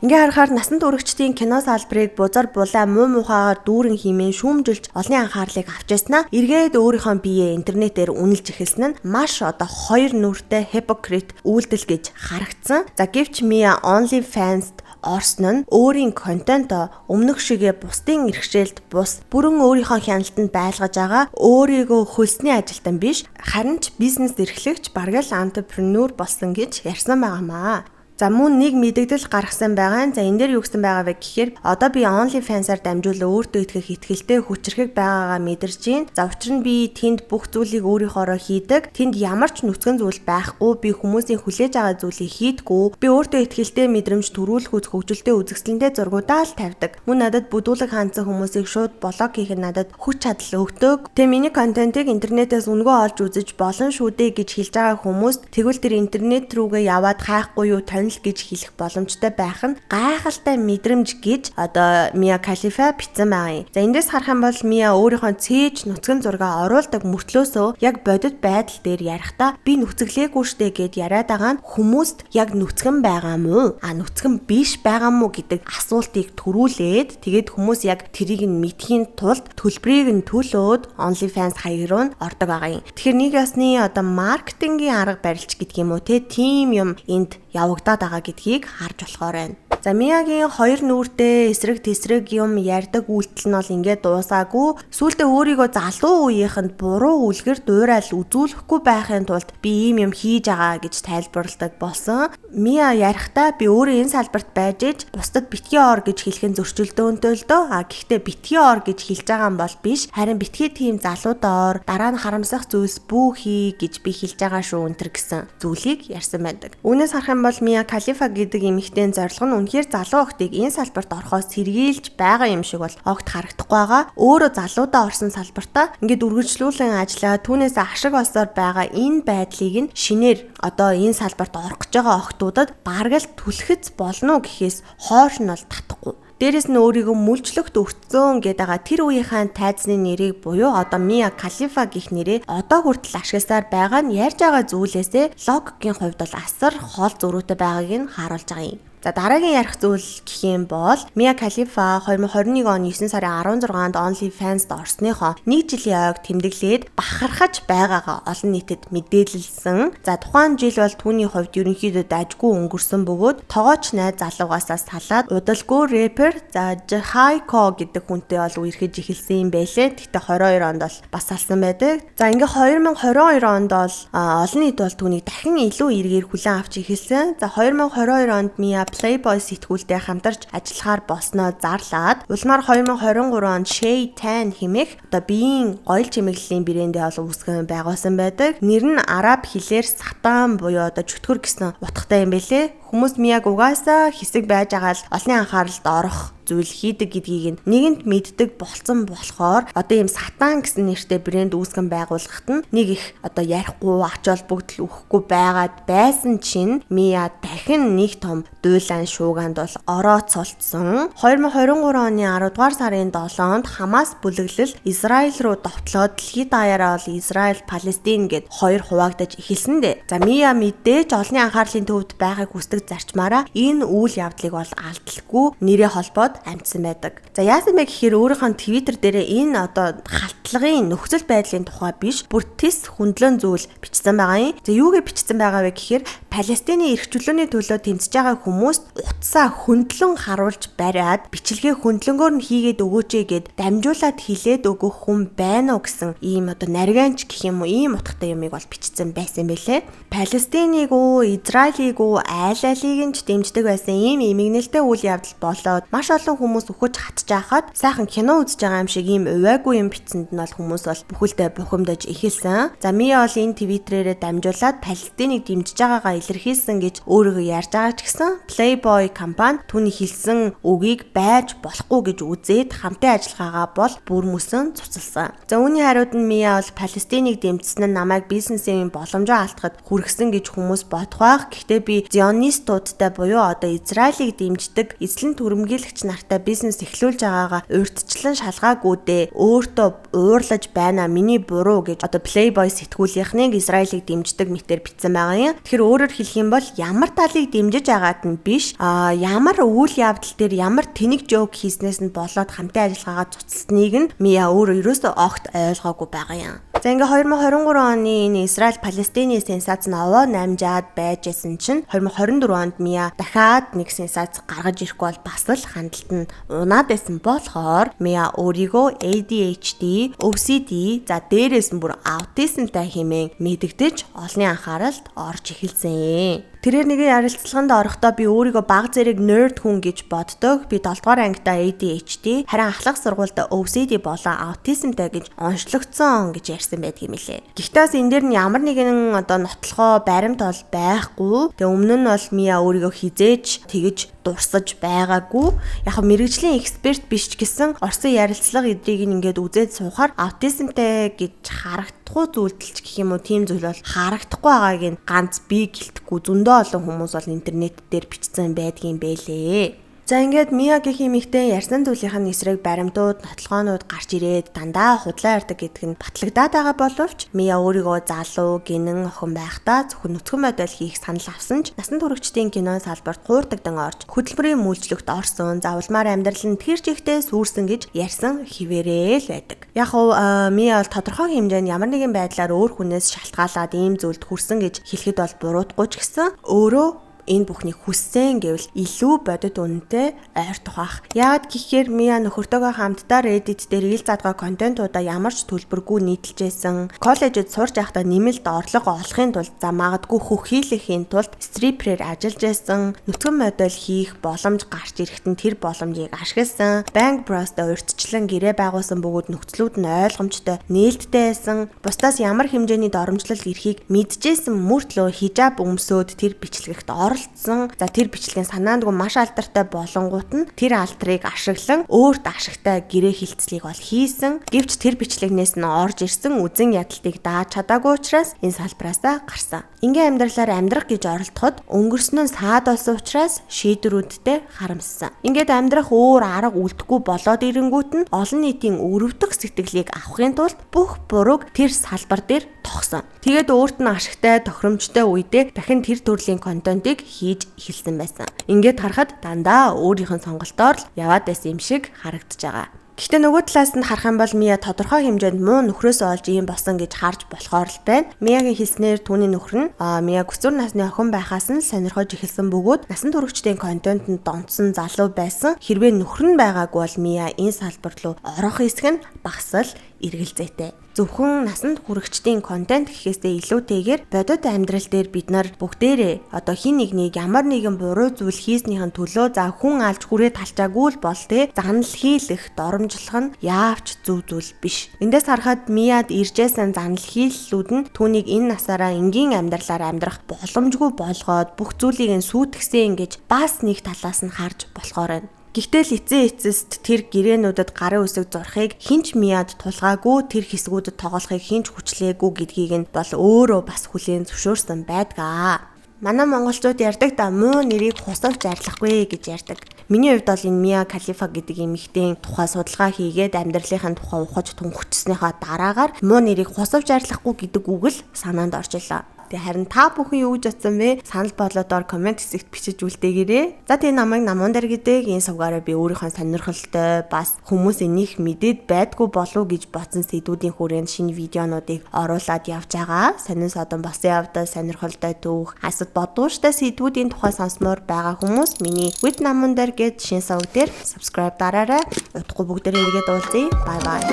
Ингээ харахаар насанд хүрэгчдийн кино салбарыг бузар булаа муу мухагаар дүүрэн химэн шүүмжилж олонний анхаарлыг авч яснаа эргээд өөрийнхөө биеэ интернетээр үнэлж эхэлсэн нь маш одоо хоёр нүртэй hypocrite үйлдэл гэж харагдсан. За гэвч Mia OnlyFans орсон нь өөрийн контентоо өмнөх шигээ бусдын иргэшээлд бус бүрэн өөрийнхөө хяналтанд байлгаж байгаа өөрийгөө хөлсний ажилтан биш харин ч бизнес эрхлэгч бараг л entrepreneur болсон гэж ярьсан байгаамаа. За мөн нэг мэдээлэл гаргасан байгаа. За энэ дээр юу гэсэн байгаа вэ гэхээр одоо би OnlyFans-аар дамжуулан өөртөө итгэх итгэлтэй хүчрэхэг байгаагаа мэдэрч байна. За учир нь би тэнд бүх зүйлийг өөрийнхоороо хийдэг. Тэнд ямар ч нүцгэн зүйл байхгүй. Би хүмүүсийн хүлээж байгаа зүйлийг хийдэггүй. Би өөртөө итгэлтэй мэдрэмж төрүүлэхүйц хөгжилтэй үзэсгэлэнтэй зургуудаа л тавьдаг. Мөн надад бүдүүлэг хандсан хүмүүсийг шууд блок хийх нь надад хүч чадал өгдөг. Тэгээ миний контентыг интернетээс үнгөө олж үзэж болно шүү дээ гэж хэлж байгаа хүмүүст тэгвэл тэр интернет рүүгээ яваад хайхгүй юу гэж хэлэх боломжтой байх нь гайхалтай мэдрэмж гэж одоо Mia Khalifa бичсэн байгаа юм. За эндээс харах юм бол Mia өөрийнхөө цээж нүцгэн зургаа оруулдаг мөртлөөсөө яг бодит байдал дээр ярихдаа би нүцгэлээгүй штэ гэд яриад байгаа нь хүмүүст яг нүцгэн байгаа мó нүцгэн биш байгаа мó гэдэг асуултыг төрүүлээд тэгээд хүмүүс яг тэрийг нь мэдхийн тулд төлбөрийг нь төлөөд OnlyFans хаяг руу ордог байгаа юм. Тэгэхээр нэг ясны одоо маркетингийн арга барилч гэдэг юм уу тийм юм энд явагдаад байгаа гэдгийг харж болохоор байна. За Миягийн хоёр нүртэй эсрэг тесрэг юм ярьдаг үйлдэл нь бол ингээд дуусаагүй. Сүүлдээ өөрийгөө залуу үеийнхэнд буруу үлгэр дуурал үзүүлэхгүй байхын тулд би ийм юм хийж байгаа гэж тайлбарладаг болсон. Мия ярихдаа би өөрөө энэ салбарт байж иж бусдад битгий ор гэж хэлхэн зөрчилдөөнтэй л дөө. Гэхдээ битгий ор гэж хэлж байгаа юм бол биш. Харин битгий тийм залуудаар дараа нь харамсах зүйлс бүүхий гэж би хэлж байгаа шүү өнтер гэсэн зүйлийг ярьсан байдаг. Үүнээс харах юм бол Mia Khalifa гэдэг эмэгтэйн зорилго нь үнэхээр залуу охтыг энэ салбарт орохоос сэргийлж байгаа юм шиг бол огт харагдахгүй байгаа. Өөрөө залуудаа орсон салбартаа ингээд үргэлжлүүлэн ажиллаад түүнээс ашиг олсоор байгаа энэ байдлыг нь шинээр одоо энэ салбарт орох гэж байгаа охтуудад бараг л түлхэц болно гэхээс хойш нь бол татахгүй. Дээрээс нь өөрийгөө мүлжлөгт өртсөн гэдэг тэр үеийнхэн тайзны нэрийг буюу одоо Mia Khalifa гэх нэрээ одоо хүртэл ашигласаар байгаа нь ярьж байгаа зүйлээсээ логикийн хувьд бол асар хол зөрүүтэй байгааг нь харуулж байгаа юм. За дараагийн ярих зүйл гэх юм бол Mia Khalifa 2021 он 9 сарын 16-нд OnlyFans-д орсныхоо 1 жилийн ойг тэмдэглээд бахархаж байгаагаа олон нийтэд мэдээлэлсэн. За тухайн жил бол түүний хувьд ерөнхийдөө дажгүй өнгөрсөн бөгөөд тоогооч найз залуугаасаа салаад удалгүй рэпер за Jhaiko гэдэг хүнтэй бол үерхэж эхэлсэн юм байлээ. Гэхдээ 22 онд бол бас салсан байдаг. За ингээ 2022 онд бол олон нийт бол түүнийг дахин илүү эргээр хүлээн авч эхэлсэн. За 2022 онд Mia Playboy сэтгүүлтэй хамтарч ажиллахаар болсноо зарлаад улмаар 2023 онд Shay Tan хэмээх одоо биеийн гоёл чимэглэлийн брэндээ ол үүсгэн байгуулсан байдаг. Нэр нь араб хэлээр сатан буюу одоо чөтгөр гэсэн утгатай юм байлээ. Хүмүүс Mia угаасаа хэсэг байж байгаа л олонний анхааралд орох зүйл хийдэг гэдгийг нэгэнд мэддэг болцсон болохоор одоо ийм сатан гэсэн нэртэй брэнд үүсгэн байгуулахад нь нэг их одоо ярихгүй ач холбогдол өгөхгүй байгаад байсан чинь Mia дахин нэг том дуйлан шууганд бол орооцолцсон. 2023 оны 10 дугаар сарын 7-нд Хамас бүлэглэл Израиль руу довтлоод дэлхийд даяараа бол Израиль Палестин гэд хоёр хуваагдаж эхэлсэндээ. За Mia мэдээж олонний анхаарлын төвд байхыг хүсдэг зарчмаараа энэ үйл явдлыг бол алдалгүй нэрээ холбоод амьдсан байдаг. За яасан бэ гэхээр өөрийнхөө Twitter дээр энэ одоо халтлагын нөхцөл байдлын тухай биш бүр тис хөндлөн зүйл бичсэн байгаа юм. За юугээ бичсэн байгаа вэ гэхээр Палестины эрх чөлөөний төлөө тэмцэж байгаа хүмүүст утсаа хөндлөн харуулж бариад бичлэгээ хөндлөнгөөр нь хийгээд өгөөч гэд дамжуулаад хилээд өгөх хүн байна уу гэсэн ийм одоо нарийнч гэх юм уу ийм утгатай юмыг бол бичсэн байсан байлээ. Палестиныг уу Израилийг уу аль-алийг нь дэмждэг байсан ийм эмгэнэлтэй үйл явдал болоод маш олон хүмүүс өгөж хатжаахад сайхан кино үзэж байгаа юм шиг ийм увайгүй юм бичсэнд нь бол хүмүүс бол бүхэлдээ бухимдаж эхэлсэн. За Mia бол энэ Twitter-ээр дамжуулаад Палестиныг дэмжиж байгаагаа илэрхийлсэн гэж өөрийгөө ярьж байгаа ч гэсэн Playboy компани түүний хэлсэн үгийг байж болохгүй гэж үзээд хамтын ажиллагаагаа бол бүр мөсөн цуцалсан. За үүний хариуд нь Mia бол Палестиныг дэмжсэн нь намайг бизнесийн боломжоо алдахад хүргэсэн гэж хүмүүс бодох байх. Гэхдээ би зионистуудтай буюу одоо Израилийг дэмждэг эзлэн түрэмгийлэгч нартай бизнес эхлүүлж байгаагаа урьдчилан шалгаагүй дээ. Өөртөө уурлаж байна миний буруу гэж одоо Playboy сэтгүүлийнхнийг Израилийг дэмждэг мэтэр бичсэн байгаа юм. Тэгэхээр өөрөөр хэлэх юм бол ямар талыг дэмжиж байгаад нь биш ямар үйл явдал дээр ямар тэнэг жоок хийснээс нь болоод хамтын ажиллагаагаа цуцлсныг нь Mia өөрөө ерөөсөө огт ойлгоогүй байгаа юм. За ингээ 2023 оны энэ Израиль-Палестины сенсац нь овоо намжаад байжсэн чинь 2024 онд Mia дахиад нэг сенсац гаргаж ирэхгүй бол бас л хандлт нь унаад байсан болохоор Mia өөрийгөө ADHD, OCD, за дээрээс нь бүр аутизмтай хэмээн мэдэгдэж олонний анхааралд орж эхэлсэн. Тэрээр нэгэн ярилцлаганд орохдоо би өөрийгөө баг зэрэг nerd хүн гэж боддог. Би 7 дугаар ангидаа ADHD, харин ахлах сургуультай OCD болон аутизмтай гэж онцлогдсон гэж ярьсан байдаг юм лээ. Гэхдээ энэ дээр нь ямар нэгэн одоо нотлохоо баримт бол байхгүй. Тэгээ өмнө нь бол Mia өөрийгөө хизээж тэгж дурсаж байгаагүй. Яг мэрэгжлийн эксперт биш ч гэсэн орсон ярилцлага эдрийг ингээд үзээд суухаар аутизмтай гэж харагдахгүй зүйлтэлч гэх юм уу тийм зүйл бол харагдахгүй байгааг нь ганц би гэлтэхгүй зөндөө олон хүмүүс бол интернет дээр бичсэн байдгийн байлээ. За ингээд Mia гэх эмэгтэй ярьсан зүйлийнх нь эсрэг баримтууд, нотлохоонууд гарч ирээд дандаа худлаа ярьдаг гэдэг нь батлагдаад байгаа боловч Mia өөрийгөө залуу, гинэн охин байхдаа зөвхөн нүцгэн модель хийх санал авсан ч насан туршидтын кино салбарт хуурдагдан орж хөтөлбөрийн мүйлчлэгт орсон, завлмаар амьдрал нь тэр чигтээ сүрсэн гэж ярьсан хിവэрээ л байдаг. Яг нь Mia бол тодорхой хэмжээнд ямар нэгэн байдлаар өөр хүнээс шалтгаалаад ийм зүйлд хүрсэн гэж хэлэхэд бол буруудахгүй ч гэсэн өөрөө энэ бүхнийг хүссэн гэвэл илүү бодит үнэтэй ойртох бах. Яагаад гэхээр Mia нөхөртөөгөө хамтдаа Reddit дээр ил задгаа контентуудаа ямар ч төлбөргүй нийтэлжсэн. Коллежид сурч байхдаа нэмэлт орлого олохын тулд за магадгүй хөх хийлэхийн тулд стриперээр ажиллаж байсан. Нүцгэн модель хийх боломж гарч ирэхэд нь тэр боломжийг ашигласан. Bank Bros-тай урьдчилан гэрээ байгуулсан бөгөөд нөхцлүүд нь ойлгомжтой, нээлттэй байсан. Бусдаас ямар хэмжээний доромжлол ирэхийг мэдчихсэн мөртлөө хижаб өмсөөд тэр бичлэгт За тэр бичлэгийн санаандгүй маш алдартай болонгууд нь тэр алдрыг ашиглан өөрт ашигтай гэрээ хилцлийг бол хийсэн. Гэвч тэр бичлэгнээс нь орж ирсэн үзэн ядалтыг дааж чадаагүй учраас энэ салбараасаа гарсан. Ингийн амьдралаар амьдрах гэж оролдоход өнгөрсөн нь саад болсон учраас шийдвэрүүдтэй харамссан. Ингээд амьдрах өөр арга үлдэхгүй болоод ирэнгүүт нь олон нийтийн өрөвдөх сэтгэлийг авахын тулд бүх бурууг тэр салбар дээр тогсон. Тэгээд өөрт нь ашигтай тохиромжтой үедээ дахин тэр төрлийн контентыг шиг хийж эхэлсэн байсан. Ингээд харахад дандаа өөрийнх нь сонголтоор л яваад байсан юм шиг харагдаж байгаа. Гэхдээ нөгөө талаас нь харах юм бол Мия тодорхой хэмжээнд муу нөхрөөс олж ийм болсон гэж харж болохоор л байна. Миягийн хэлснээр түүний нөхөр нь Мия өсвөр насны охин байхаас нь сонирхож эхэлсэн бөгөөд насан туршидын контентэнд донтсон залуу байсан. Хэрвээ нөхөр нь байгаагүй бол Мия энэ салбар руу орох эсэх нь багас л эргэлзээтэй. Зөвхөн насанд хүрэгчдийн контент гэхээсээ илүүтэйгээр бодит амьдрал дээр бид нар бүгдээрээ одоо хин нэгнийг ямар нэгэн буруу зүйл хийснийхэн төлөө за хүн алж хүрээ талчаагүй л бол занал хийлэх доромжлох нь яавч зөв зүйл биш. Эндээс харахад Мияд иржсэн занал хийллүүд нь түүнийг энэ насаараа энгийн амьдралаар амьдрах боломжгүй болгоод бүх зүйлийг нь сүйтгэсэн гэж бас нэг талаас нь харж болохоор байна. Гэхдээ эцсийн эцэст тэр гэрээнүүдэд гарын үсэг зурхыг хинч Мияд тулгаагүй тэр хэсгүүдэд тоглохыг хинч хүчлээгүй гэдгийг нь бол өөрөө бас хүлээн зөвшөөрсөн байдгаа. Манай монголчууд ярьдаг да муу нэрийг хусавч арилахгүй гэж ярьдаг. Миний хувьд бол энэ Мия Калифа гэдэг эмэгтэйн тухай судалгаа хийгээд амьдралынхаа тухай ухаж тунхчихсныхаа дараагаар муу нэрийг хусавч арилахгүй гэдэг үг л санаанд орж илаа. Тэгээ харин та бүхэн юу гэж бодсон бэ? Санал бодлоодоор комент хэсэгт бичиж үлдээгээрэй. За тэгээ намайг Намундар гэдэг энэ сувгаараа би өөрийнхөө сонирхолтой бас хүмүүсийн нэх мэдээд байдгүй болов гэж бодсон сэдвүүдийн хүрээнд шинэ видеонуудыг оруулаад явж байгаа. Сонин содон босон явдал сонирхолтой түүх асууд бодууштай сэдвүүдийн тухай сонсмоор байгаа хүмүүс миний With Намундар гэд шинэ сувг дээр subscribe дараарай. Утгагүй бүгдээрээ эргээд уулзъя. Bye bye.